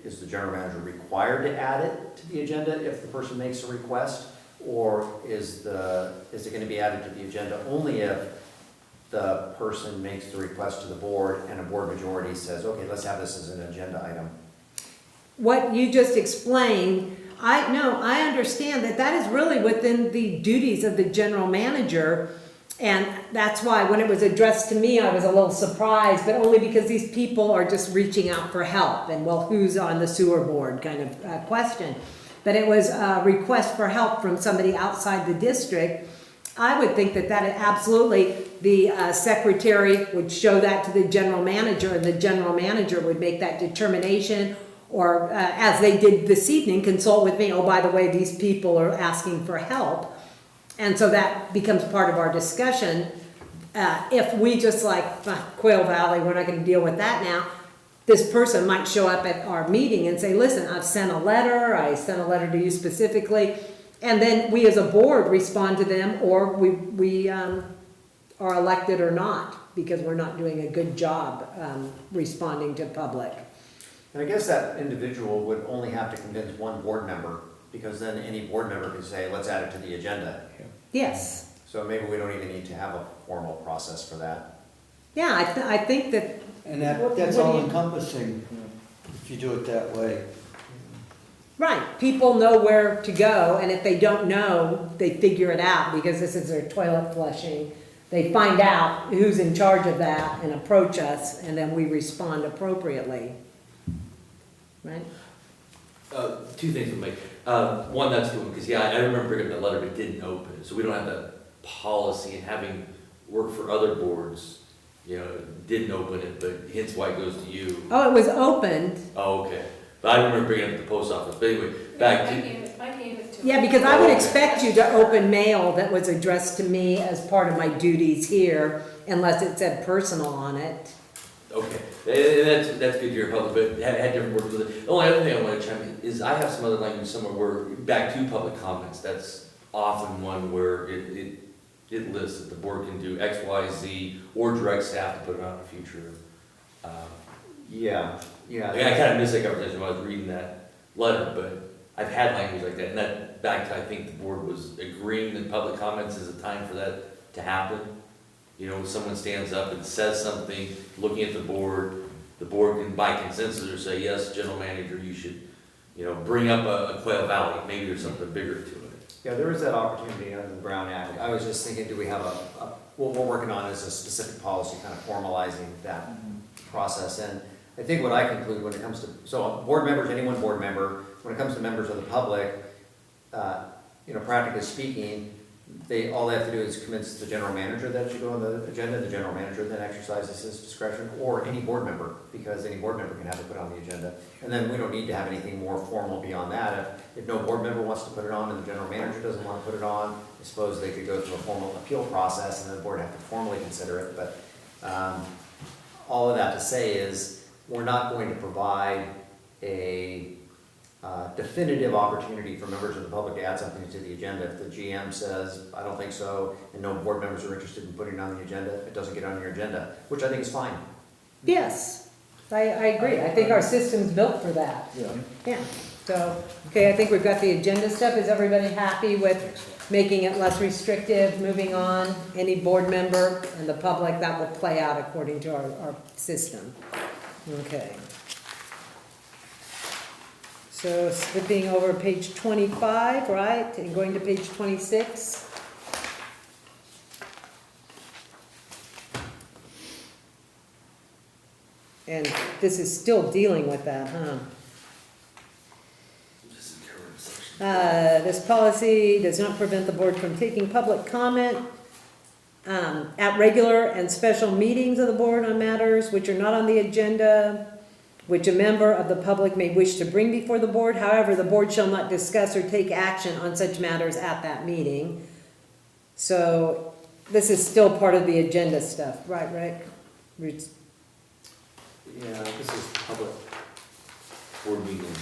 Is the general manager required to add it to the agenda if the person makes a request? Or is it gonna be added to the agenda only if the person makes the request to the board and a board majority says, okay, let's have this as an agenda item? What you just explained, I understand that is really within the duties of the general manager. And that's why when it was addressed to me, I was a little surprised, but only because these people are just reaching out for help and, well, who's on the sewer board kind of question. But it was a request for help from somebody outside the district. I would think that absolutely, the secretary would show that to the general manager, and the general manager would make that determination, or as they did this evening, consult with me, oh, by the way, these people are asking for help. And so that becomes part of our discussion. If we just Quail Valley, we're not gonna deal with that now, this person might show up at our meeting and say, listen, I sent a letter to you specifically, and then we as a board respond to them, or we are elected or not, because we're not doing a good job responding to public. And I guess that individual would only have to convince one board member, because then any board member could say, let's add it to the agenda. Yes, So maybe we don't even need to have a formal process for that. yeah, I think that, And What- that's what do all you- encompassing, if you do it that way. right, people know where to go, and if they don't know, they figure it out, because this is their toilet flushing. They find out who's in charge of that and approach us, and then we respond appropriately. Right? Two things we'll make. One, that's the one, because I remember bringing up that letter, but it didn't open, so we don't have that policy, and having worked for other boards, didn't open it, but hence why it goes to you. Oh, it was opened, Oh, okay. But I remember bringing it up at the post office, but anyway, back to. I gave it to yeah, because I would expect you to open mail that was addressed to me as part of my duties here, unless it said personal on it. Okay, and that's good to hear public, but had different words with it. The only other thing I want to chime in is I have some other language somewhere where, back to public comments, that's often one where it lists that the board can do X, Y, Z, or direct staff to put it on a future. Yeah. I kind of missed that conversation when I was reading that letter, but I've had language like that, and that back to, I think the board was agreeing that public comments is a time for that to happen. When someone stands up and says something, looking at the board can by consensus or say, yes, general manager, you should, bring up a Quail Valley, maybe there's something bigger to it. Yeah, there is that opportunity under the Brown Act. I was just thinking, do we have what we're working on is a specific policy, kind of formalizing that process. And I think what I conclude when it comes to, so board members, any one board member, when it comes to members of the public, practically speaking, all they have to do is convince the general manager that it should go on the agenda, the general manager then exercises his discretion, or any board member, because any board member can have it put on the agenda. And then we don't need to have anything more formal beyond that. If no board member wants to put it on and the general manager doesn't want to put it on, I suppose they could go through a formal appeal process and then the board have to formally consider it. But all of that to say is, we're not going to provide a definitive opportunity for members of the public to add something to the agenda. If the GM says, I don't think so, and no board members are interested in putting it on the agenda, it doesn't get on your agenda, which I think is fine. Yes, I agree. I think our system's built for that. Yeah. Yeah, so, okay, I think we've got the agenda stuff. Is everybody happy with making it less restrictive, moving on? Any board member and the public, that will play out according to our system. Okay. So skipping over page 25, right, and going to page 26. And this is still dealing with that, huh? This policy does not prevent the board from taking public comment at regular and special meetings of the board on matters which are not on the agenda, which a member of the public may wish to bring before the board. However, the board shall not discuss or take action on such matters at that meeting. So this is still part of the agenda stuff, right, Rick? Yeah, this is public. Board meeting,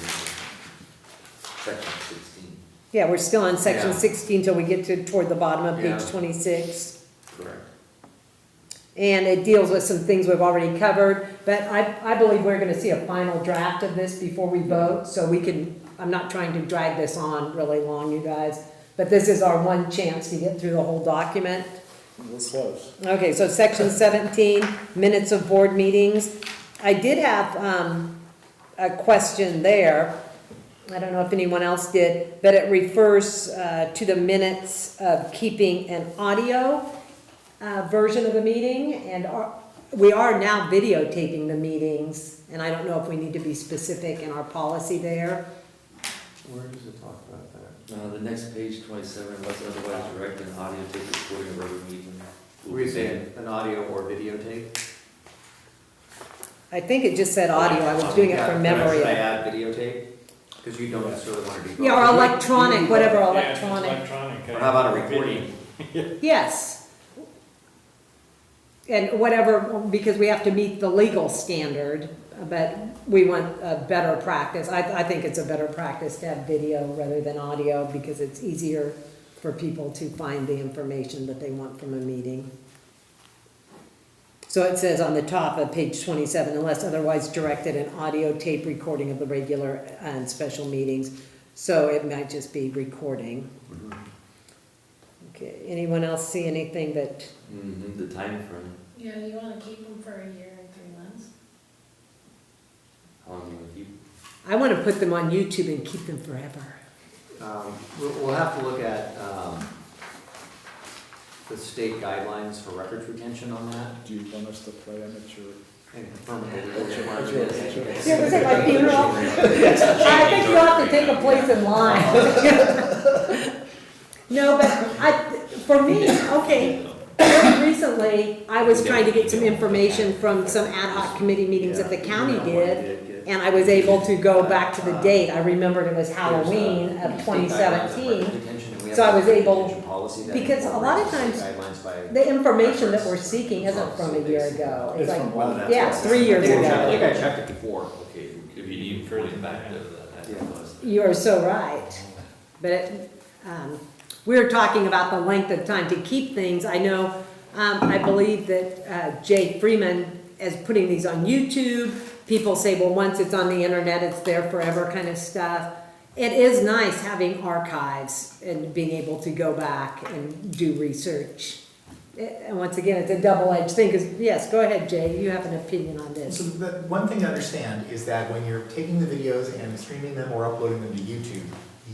section 16. Yeah, we're still on section Yeah. 16 till we get to toward the bottom of page Yeah. 26. Correct. And it deals with some things we've already covered, but I believe we're gonna see a final draft of this before we vote, so we can, I'm not trying to drag this on really long, you guys, but this is our one chance to get through the whole document. We're close. Okay, so section 17, minutes of board meetings. I did have a question there. I don't know if anyone else did, but it refers to the minutes of keeping an audio version of the meeting, and we are now videotaping the meetings, and I don't know if we need to be specific in our policy there. Where does it talk about that? The next page, 27, unless otherwise directed, an audio tape recording of every meeting. Were you saying an audio or videotape? I think it just said audio, I was doing it Yeah, from memory. Should I add videotape? Because you don't necessarily want to do both. Yeah, or electronic, whatever Yeah, if it's electronic. Or how about a recording? Yes. And whatever, because we have to meet the legal standard, but we want a better practice. I think it's a better practice to have video rather than audio because it's easier for people to find the information that they want from a meeting. So it says on the top of page 27, unless otherwise directed, an audio tape recording of the regular and special meetings. So it might just be recording. Okay, anyone else see anything that, The time frame, Yeah, you wanna keep them for a year and 3 months? how long do you want to keep? I want to put them on YouTube and keep them forever. We'll have to look at the state guidelines for records retention on that. Do you want us to play them at your? And confirm what the legal requirement is. Yeah, was it my funeral? I think you have to take a place in line. No, but for me, okay, very recently, I was trying to get some information from some ad hoc committee meetings that the county did, and I was able to go back to the date. I remembered it was Halloween of 2017. So I was able, because a lot of times, the information that we're seeking isn't from a year ago. It's like, yeah, 3 years I think I ago. checked it before. Okay, if you need further back to that. You are so right. But we were talking about the length of time to keep things. I know, I believe that Jay Freeman is putting these on YouTube. People say, well, once it's on the internet, it's there forever kind of stuff. It is nice having archives and being able to go back and do research. And once again, it's a double-edged thing, because, yes, go ahead, Jay, you have an opinion on this. So the one thing to understand is that when you're taking the videos and streaming them or uploading them to YouTube,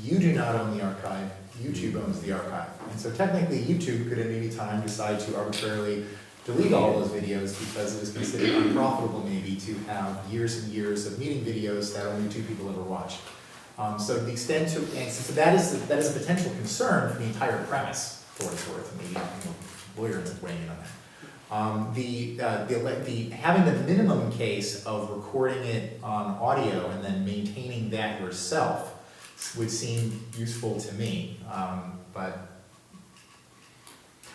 you do not own the archive, YouTube owns the archive. And so technically, YouTube could at any time decide to arbitrarily delete all those videos because it is considered unprofitable maybe to have years and years of meeting videos that only 2 people ever watch. So the extent to, and so that is a potential concern for the entire premise, for what it's worth, maybe a lawyer is weighing in on that. Having the minimum case of recording it on audio and then maintaining that yourself would seem useful to me, but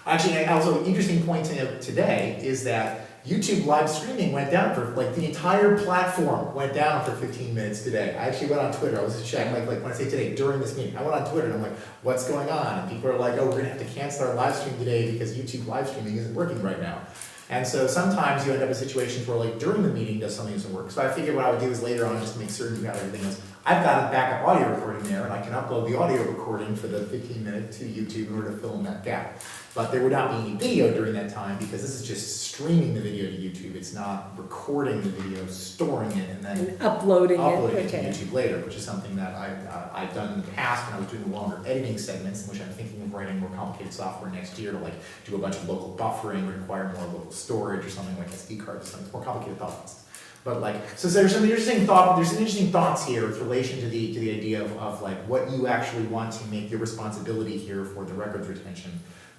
actually, also an interesting point to note today is that YouTube live streaming went down for, like, the entire platform went down for 15 minutes today. I actually went on Twitter, I was just checking, like when I say today, during this meeting, I went on Twitter and I'm like, what's going on? And people are like, oh, we're gonna have to cancel our live stream today because YouTube live streaming isn't working right now. And so sometimes you end up in situations where, like, during the meeting something doesn't work. So I figured what I would do is later on, just to make certain you got everything else, I've got a backup audio recording there, and I can upload the audio recording for the 15-minute to YouTube in order to fill in that gap. But there would not be any video during that time, because this is just streaming the video to YouTube. It's not recording the video, storing it, and then And uploading uploading it, it to okay. YouTube later, which is something that I've done in the past when I was doing the longer editing segments, in which I'm thinking of writing more complicated software next year to, like, do a bunch of local buffering, require more local storage or something like SD cards, something more complicated thought process. But, like, so there's some interesting thoughts here with relation to the idea of like what you actually want to make your responsibility here for the records retention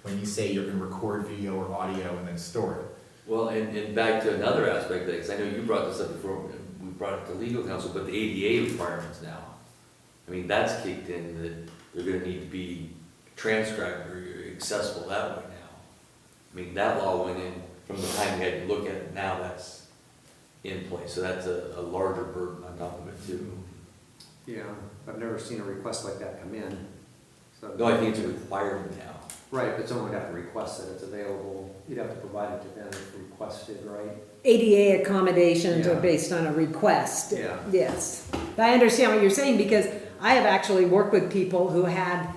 when you say you're gonna record video or audio and then store it. Well, and back to another aspect of that, because I know you brought this up before, we brought it to legal counsel, but the ADA requirements now. I mean, that's kicked in, that they're gonna need to be transcribed or accessible that way now. I mean, that law went in from the time we had to look at it, now that's in place, so that's a larger burden on top of it too. Yeah, I've never seen a request like that come in. So No, I think it's a requirement now. Right, but someone would have to request that it's available. You'd have to provide it to them if requested, right? ADA accommodations are Yeah. based on a request. Yeah. Yes. I understand what you're saying, because I have actually worked with people who had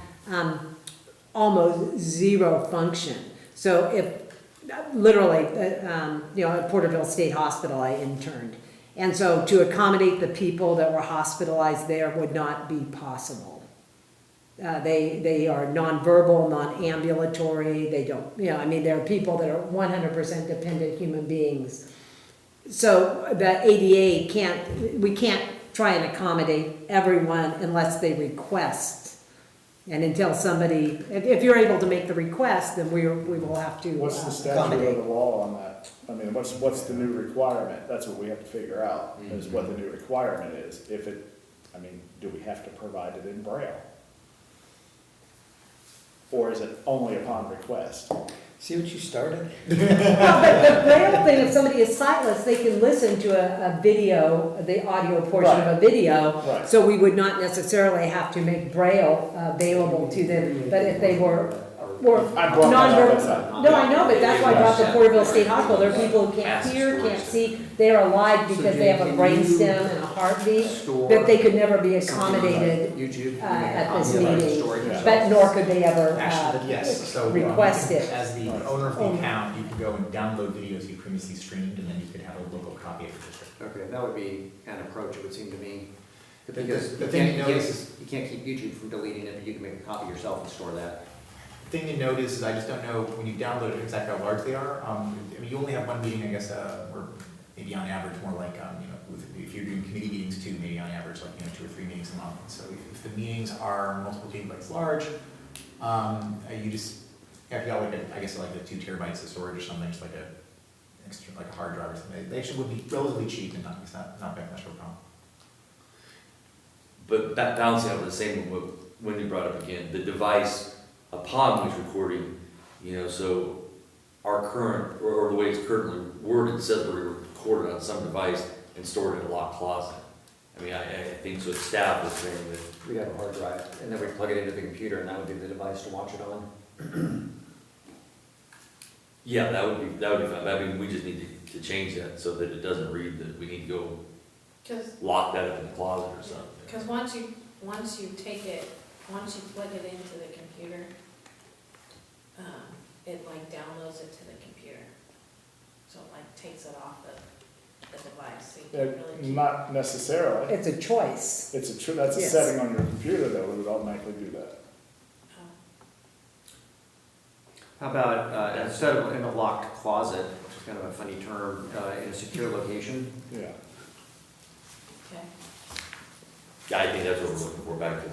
almost zero function. So if, literally, at Porterville State Hospital, I interned. And so to accommodate the people that were hospitalized there would not be possible. They are nonverbal, non-ambulatory, they don't, there are people that are 100% dependent human beings. So the ADA we can't try and accommodate everyone unless they request. And until somebody, if you're able to make the request, then we will have to What's the statute accommodate. of the law on that? I mean, what's the new requirement? That's what we have to figure out, is what the new requirement is. Do we have to provide it in Braille? Or is it only upon request? See what you started? Well, but the Braille thing, if somebody is sightless, they can listen to a video, the audio portion of a video. Right. So we would not necessarily have to make Braille available to them, but if they were I brought that up, that's nonverbal. No, I know, but that's why I brought the Porterville State Hospital. There are people who can't hear, can't see, they are alive because they have a brain stem and a heartbeat, that they could never be accommodated YouTube, at this meeting, Yeah. but nor could they ever Actually, yes, so. request it. As the owner of the account, you can go and download videos you previously streamed, and then you could have a local copy of the district. Okay, that would be an approach, it would seem to me. The Because the you thing can't, you you notice can't, you can't keep YouTube from deleting it, but you can make a copy yourself and store that. thing to notice is I just don't know when you download it exactly how large they are. You only have one meeting, I guess, or maybe on average more like, if you're doing committee meetings too, maybe on average like, 2 or 3 meetings a month. So if the meetings are multiple gigabytes large, you just have got like I guess like 2 terabytes of storage or something, just like a hard drive or something. They actually would be relatively cheap and it's not that much of a problem. But balancing out the same, what Wendy brought up again, the device upon which recording, so our current, or the way it's currently worded, says we're recorded on some device and stored in a locked closet. I mean, I think so staff is saying that. We'd have a hard drive, and then we'd plug it into the computer, and that would be the device to watch it on. Yeah, that would be fine. I mean, we just need to change that so that it doesn't read that we need to go lock that up in the closet or something. Because once you take it, once you plug it into the computer, it like downloads it to the computer. So it like takes it off the device, so you can really keep. Not necessarily. It's a choice. That's a Yes. setting on your computer that would automatically do that. How about, instead of in a locked closet, which is kind of a funny term, in a secure location? Yeah. Okay. Yeah, I think that's what we're looking for, back to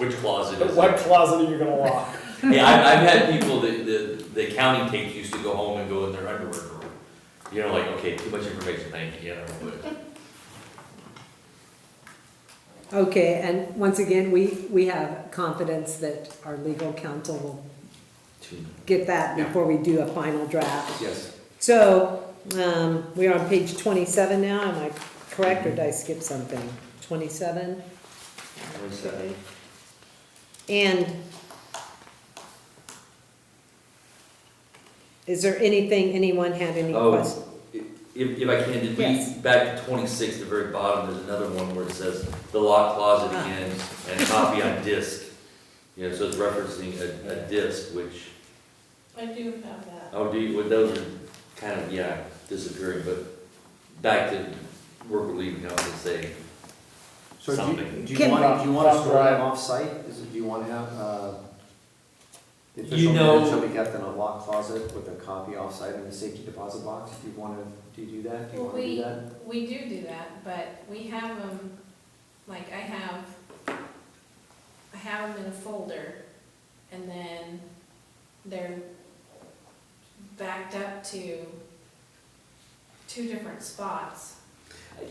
which closet But is what it? closet are you gonna lock? Hey, I've had people the accounting tapes used to go home and go in their underwear drawer. Like, okay, too much information, thank you, but. Okay, and once again, we have confidence that our legal counsel will get that before we do a final draft. Yes. So we're on page 27 now, am I correct, or did I skip something? 27? And is there anything, anyone have any Oh, questions? if I can, did Yes. we, back to 26, the very bottom, there's another one where it says the lock closet Ah. again, and copy on disk. You know, so it's referencing a disk, which, I do have that. oh, well, those are kind of, yeah, disappearing, but back to work we're leaving, I was gonna say, So do something. you Can- want, do you want to store them Right. off-site? Do you want to have, the You official know- minutes shall be kept in a locked closet with a copy off-site in the safety deposit box? Do you want to, do you do that? Do you Well, want to do that? we do that, but we have them, like I have them in a folder, and then they're backed up to two different spots.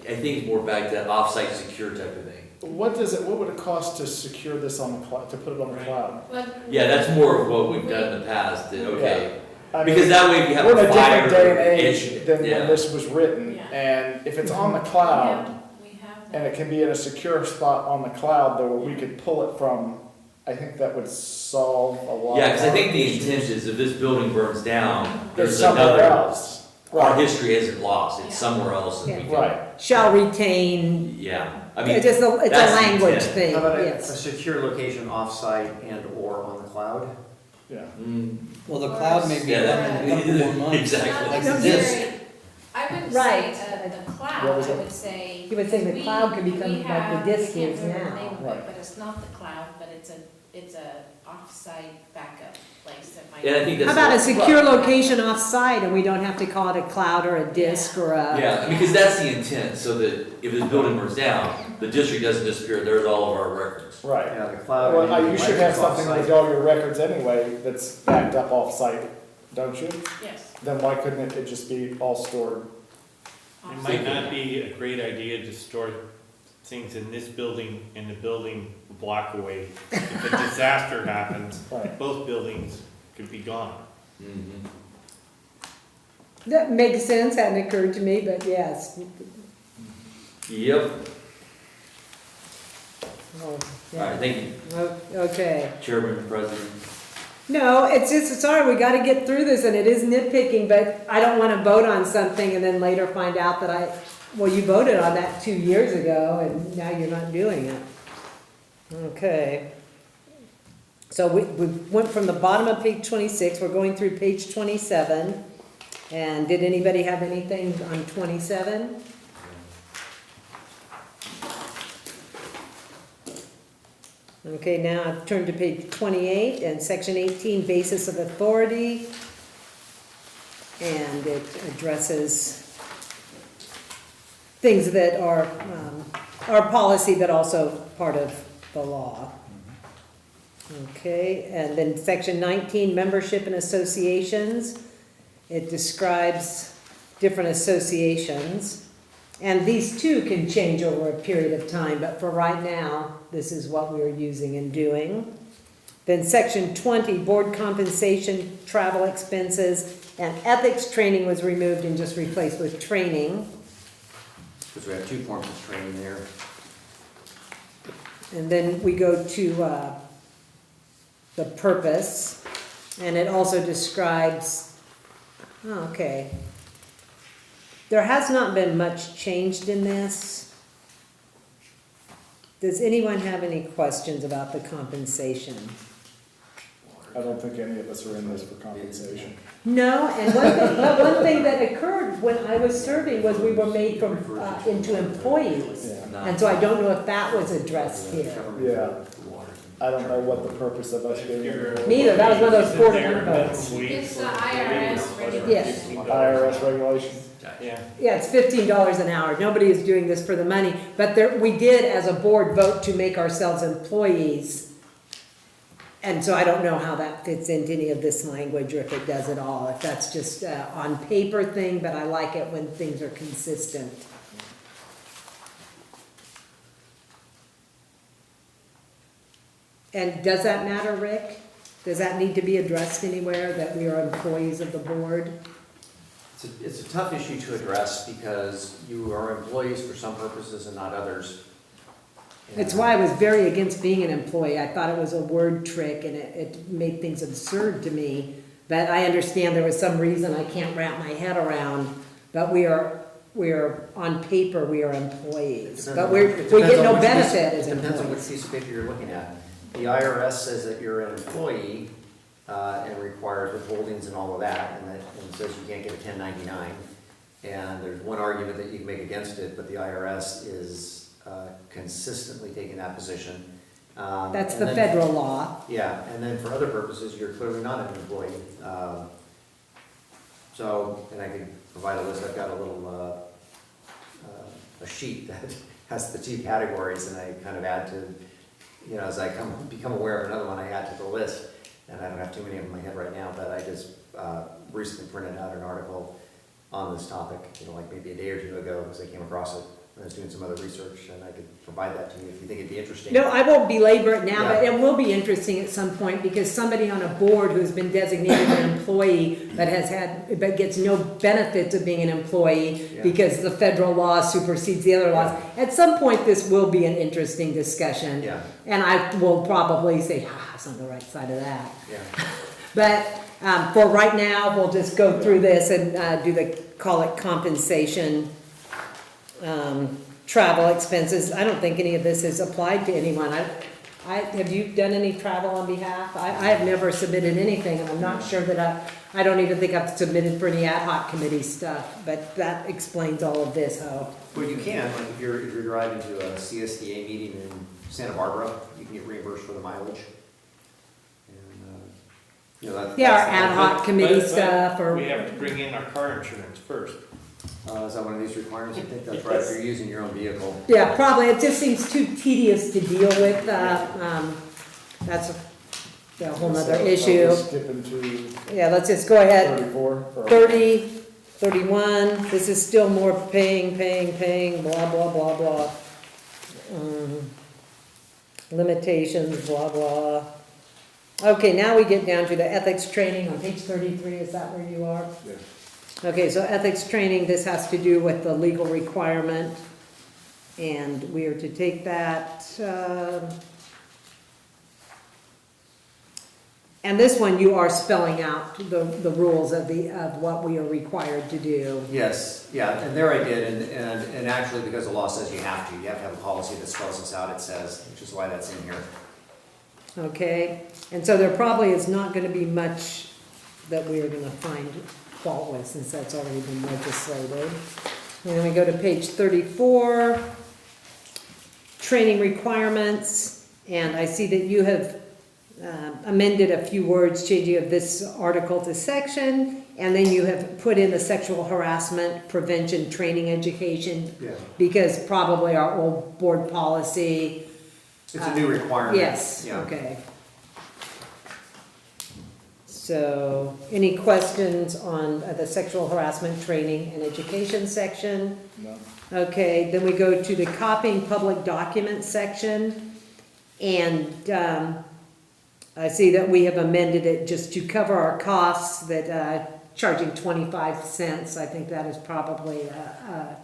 I think it's more back to off-site secure type of thing. What would it cost to secure this on the cloud, to put it on the cloud? But Yeah, that's more of what we've done in the past, that, okay, I mean, because that way if you have we're in a a fire. different day and age it- than yeah. when this was written, Yeah. and if it's on the cloud, we have and that. it can be in a secure spot on the cloud, though, where we could pull it from, I think that would solve a lot. Yeah, because I of think the issues. intent is if this building burns down, There's there's somewhere another, else. our Right, history isn't lost, it's Yeah. somewhere else and we can, right. Shall retain, yeah. I mean, it's a that's the language intent. thing, How about a yes. secure location off-site and/or on the cloud? Yeah. mm, Well, the cloud may be Yeah, done in a couple more months. exactly. Not Like necessary. this. I wouldn't Right. say the What cloud, was I it? would say. You would say the we- cloud could we become like the have- disk I can't is remember the now. name of it, Right. But it's not the cloud, but it's a off-site backup place that might. And I think How that's. about a what- secure location off-site, and we don't have to call it a cloud or a disk or a, Yeah, because that's the intent, so that if this building burns down, the district doesn't disappear, there's all of our records. Right. Yeah, the cloud. Well, and you should have Microsoft something site. with all your records anyway that's backed up off-site, don't you? Yes. Then why couldn't it just be all stored? It might not be a great idea to store things in this building and the building a block away. If a disaster happens, Right. both buildings could be gone. Mhm. that makes sense, hadn't occurred to me, but yes. Yep, Oh, all right, yeah. thank you, Okay. Chairman, President. No, it's just, sorry, we gotta get through this, and it is nitpicking, but I don't wanna vote on something and then later find out that well, you voted on that 2 years ago, and now you're not doing it. Okay. So we went from the bottom of page 26, we're going through page 27, and did anybody have anything on 27? Okay, now I've turned to page 28 and section 18, basis of authority. And it addresses things that are policy, but also part of the law. Okay, and then section 19, membership in associations. It describes different associations. And these two can change over a period of time, but for right now, this is what we are using and doing. Then section 20, board compensation, travel expenses, and ethics training was removed and just replaced with training. Because we have two forms of training there. And then we go to the purpose, and it also describes, okay. There has not been much changed in this. Does anyone have any questions about the compensation? I don't think any of us are in this for compensation. No, and one thing that occurred when I was serving was we were made from, into employees. Yeah. And so I don't know if that was addressed here. Yeah. I don't know what the purpose of us being here. Neither, that was one of those Isn't 41 there votes. a way It's for the it to IRS be regulation. Yes. IRS regulation. Yeah. Yeah, it's $15 an hour. Nobody is doing this for the money. But there, we did, as a board, vote to make ourselves employees. And so I don't know how that fits into any of this language, or if it does at all. If that's just on paper thing, but I like it when things are consistent. And does that matter, Rick? Does that need to be addressed anywhere, that we are employees of the board? It's a tough issue to address because you are employees for some purposes and not others. It's why I was very against being an employee. I thought it was a word trick and it made things absurd to me. But I understand there was some reason I can't wrap my head around, but we are, on paper, we are employees. But we get no benefit as It depends on which employees. piece of paper you're looking at. The IRS says that you're an employee, and requires withholdings and all of that, and says you can't get a 1099. And there's one argument that you can make against it, but the IRS is consistently taking that position. That's And the then- federal law. Yeah, and then for other purposes, you're clearly not an employee. So, and I can provide a list, I've got a little, a sheet that has the two categories, and I kind of add to, you know, as I become aware of another one, I add to the list. And I don't have too many of them in my head right now, but I just recently printed out an article on this topic, you know, like maybe a day or two ago, because I came across it. I was doing some other research, and I could provide that to you if you think it'd be interesting. No, I won't belabor it now, but Yeah. it will be interesting at some point because somebody on a board who's been designated an employee but gets no benefits of being an employee Yeah. because the federal law supersedes the other laws. At some point, this will be an interesting discussion. Yeah, And I will probably say, it's on the right side of that. yeah. But for right now, we'll just go through this and call it compensation, travel expenses. I don't think any of this is applied to anyone. Have you done any travel on behalf? I have never submitted anything, and I'm not sure that I don't even think I've submitted for any ad hoc committee stuff, but that explains all of this, how. Well, you can, like if you're driving to a CSDA meeting in Santa Barbara, you can get reimbursed for the mileage. And, you know, Yeah, our that's- ad hoc committee stuff, or. We have to bring in our car insurance first. Is that one of these requirements? I think that's right, if you're using your own vehicle. Yeah, probably, it just seems too tedious to deal with, that's a whole nother So, issue. we're skipping to Yeah, let's just go ahead, 34. or- 30, 31, this is still more paying, blah, blah, blah, blah. Limitations, blah, blah. Okay, now we get down to the ethics training on page 33, is that where you are? Yeah. Okay, so ethics training, this has to do with the legal requirement, and we are to take that, and this one, you are spelling out the rules of what we are required to do. Yes, yeah, and there I did, and actually, because the law says you have to have a policy that spells this out, it says, which is why that's in here. Okay, and so there probably is not gonna be much that we are gonna find fault with, since that's already been legislated. And then we go to page 34, training requirements, and I see that you have amended a few words, changing of this article to section, and then you have put in the sexual harassment prevention training education, Yeah. because probably our old board policy. It's a new requirement. Yes, Yeah. okay. So, any questions on the sexual harassment training and education section? No. Okay, then we go to the copying public documents section, and I see that we have amended it just to cover our costs, that charging 25 cents, I think that is probably a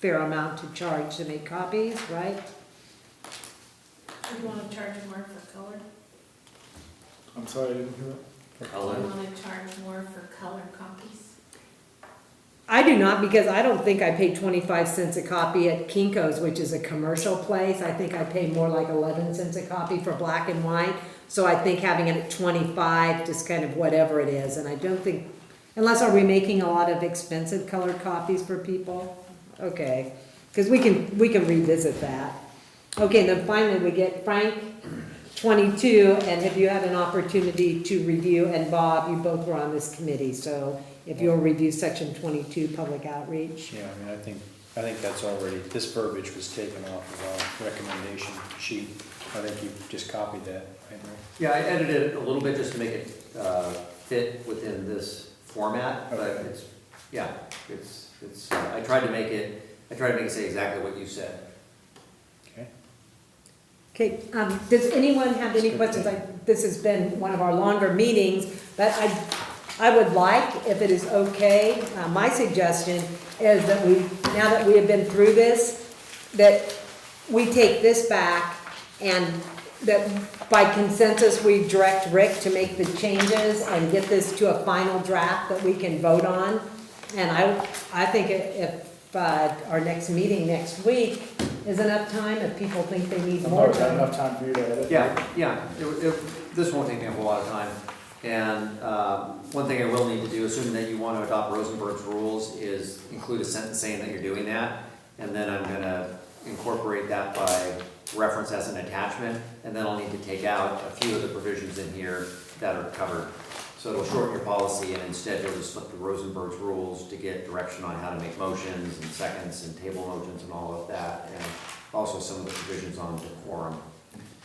fair amount to charge to make copies, right? Do you wanna charge more for color? I'm sorry, I didn't hear it. Do you wanna charge more for color copies? I do not, because I don't think I pay 25 cents a copy at Kinko's, which is a commercial place. I think I pay more like 11 cents a copy for black and white. So I think having it at 25, just kind of whatever it is. And I don't think, unless are we making a lot of expensive colored copies for people? Okay, because we can revisit that. Okay, then finally we get Frank, 22, and have you had an opportunity to review, and Bob, you both were on this committee, so if you'll review section 22, public outreach. Yeah, I mean, I think that's already, this verbiage was taken off of our recommendation sheet. I think you just copied that, right? Yeah, I edited it a little bit just to make it fit within this format, but Okay. I tried to make it say exactly what you said. Okay. Okay, does anyone have any questions? This has been one of our longer meetings, but I would like, if it is okay, my suggestion is that we, now that we have been through this, that we take this back and that by consensus, we direct Rick to make the changes and get this to a final draft that we can vote on. And I think if our next meeting next week is enough time, if people think they need more Is that time. enough time for you to edit? Yeah, this won't take me up a lot of time. And one thing I will need to do, assuming that you want to adopt Rosenberg's rules, is include a sentence saying that you're doing that. And then I'm gonna incorporate that by reference as an attachment. And then I'll need to take out a few of the provisions in here that are covered. So it'll shorten your policy, and instead you'll just flip to Rosenberg's rules to get direction on how to make motions and seconds and table motions and all of that. And also some of the provisions on decorum.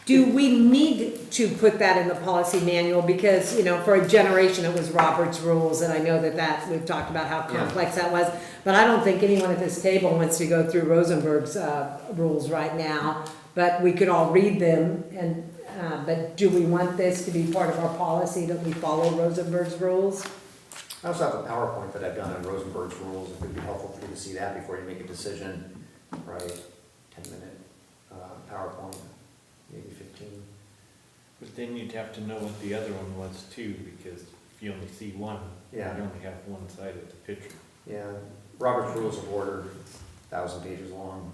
Do we need to put that in the policy manual? Because, you know, for a generation it was Robert's rules, and I know that we've talked about how Yeah. complex that was. But I don't think anyone at this table wants to go through Rosenberg's rules right now. But we could all read them, and, but do we want this to be part of our policy, that we follow Rosenberg's rules? I also have a PowerPoint that I've done on Rosenberg's rules. It would be helpful for you to see that before you make a decision, right? 10-minute PowerPoint, maybe 15. But then you'd have to know what the other one was too, because if you only see one, you Yeah. only have one side of the picture. Yeah, Robert's Rules of Order, 1,000 pages long,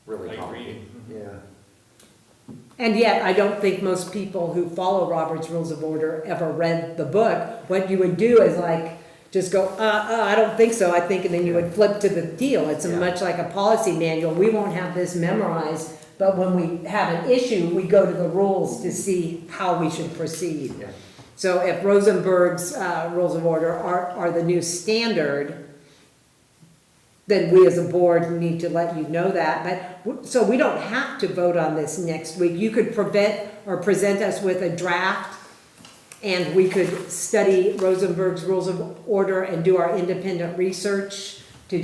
really Like complicated. reading. Yeah. And yet, I don't think most people who follow Robert's Rules of Order ever read the book. What you would do is like, just go, I don't think so, I think, and then you would flip to the deal. It's Yeah. much like a policy manual. We won't have this memorized, but when we have an issue, we go to the rules to see how we should proceed. Yeah. So if Rosenberg's Rules of Order are the new standard, then we as a board need to let you know that. But, so we don't have to vote on this next week. You could present us with a draft, and we could study Rosenberg's Rules of Order and do our independent research to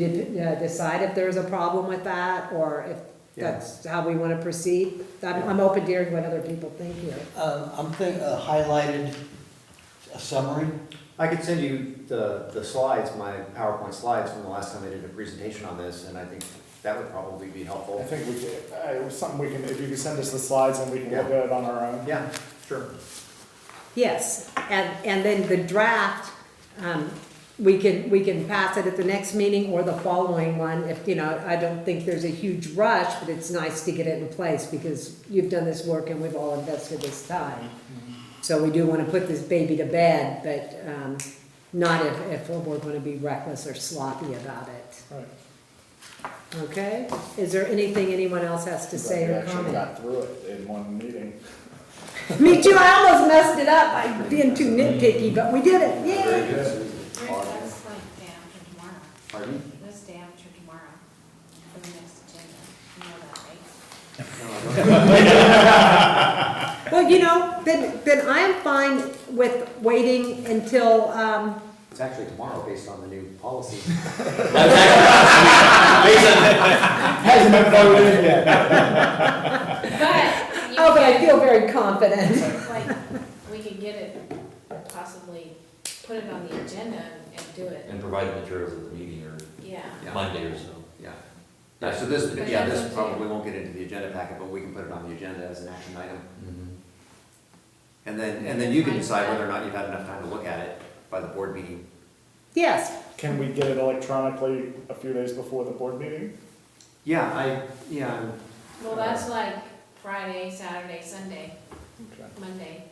decide if there's a problem with that, or if that's how we want to proceed. I'm open to hearing what other people think here. I'm thinking highlighted a summary. I could send you the slides, my PowerPoint slides from the last time I did a presentation on this, and I think that would probably be I helpful. think we could, it was something we can, if you could send us the slides and we can look at it on our own. Yeah, sure. Yes, and then the draft, we can pass it at the next meeting or the following one. If, you know, I don't think there's a huge rush, but it's nice to get it in place because you've done this work and we've all invested this time. So we do want to put this baby to bed, but not if we're going to be reckless or sloppy about it. Right. Okay? Is there anything anyone else has to say We or actually comment? got through it in one meeting. Me too, I almost messed it up by being too nitpicky, but we did it, yay! Very good, Susan. Rick, that's like day after tomorrow. Pardon me? That's day after tomorrow for the next agenda. You know that, right? No, I don't. Well, you know, then I am fine with waiting until, It's actually tomorrow based on the new policy. Hasn't been voted in yet. But you oh, but I can, feel very confident. like, we could get it, possibly put it on the agenda and do it. And provide the materials at the meeting or Yeah. Yeah. Monday or so. Yeah. Yeah, so this, But yeah, that's this okay. probably won't get into the agenda packet, but we can put it on the agenda as an action item. And then you can decide whether or not you've had enough time to look at it by the board meeting. Yes, Can we get it electronically a few days before the board meeting? Yeah, Well, that's like Friday, Saturday, Sunday, Okay, Monday,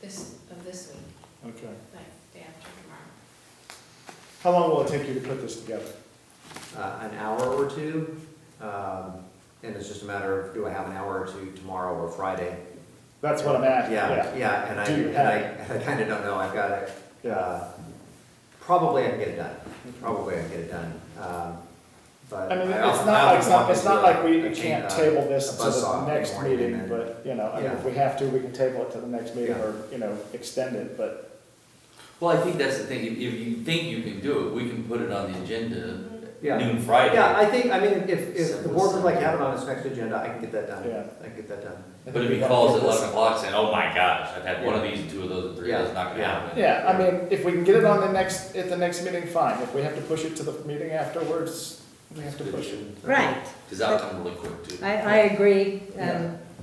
this week, okay. like day after tomorrow. How long will it take you to put this together? an hour or two. And it's just a matter of, do I have an hour or two tomorrow or Friday? That's what I'm asking, Yeah, and Do you I kind of don't know, I've got it, probably I can get it done, but. I mean, I it's often not walk like into we a can't chain- table this a to buzzsaw the in next morning and meeting, then- but, you know, I mean, Yeah. if we have to, we can table it to the next meeting Yeah. or, you know, extend it, but, Well, I think that's the thing, if you think you can do it, we can put it on the agenda Yeah. noon Friday. Yeah, I think, I mean, if the board would like to have it on its next agenda, I can get that done. Yeah. I can get that done. But if he calls at 11 o'clock saying, oh my gosh, I've had one of these, 2 of those, and 3 of those, not gonna Yeah. happen. Yeah, I mean, if we can get it on at the next meeting, fine. If we have to push it to the meeting afterwards, we have to push it. Right. Cause that'll come really quick too. I agree,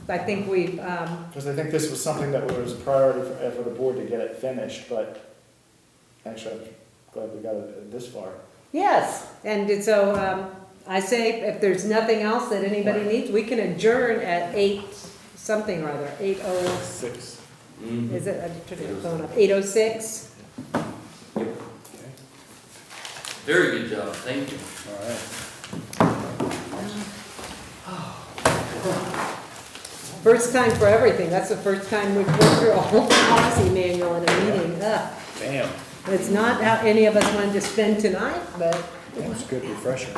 I think we've, Because I think this was something that was a priority for the board to get it finished, but actually, I'm glad we got it this far. yes, and so, I say if there's nothing else that anybody needs, we can adjourn at 8 something or other, 8:00, 6. Mhm. is it, I'm turning the phone up, 8:06? Very good job, thank you. All right. First time for everything, that's the first time we've worked through a whole policy manual in a meeting, ugh. Bam. It's not how any of us wanted to spend tonight, but That was good refresher.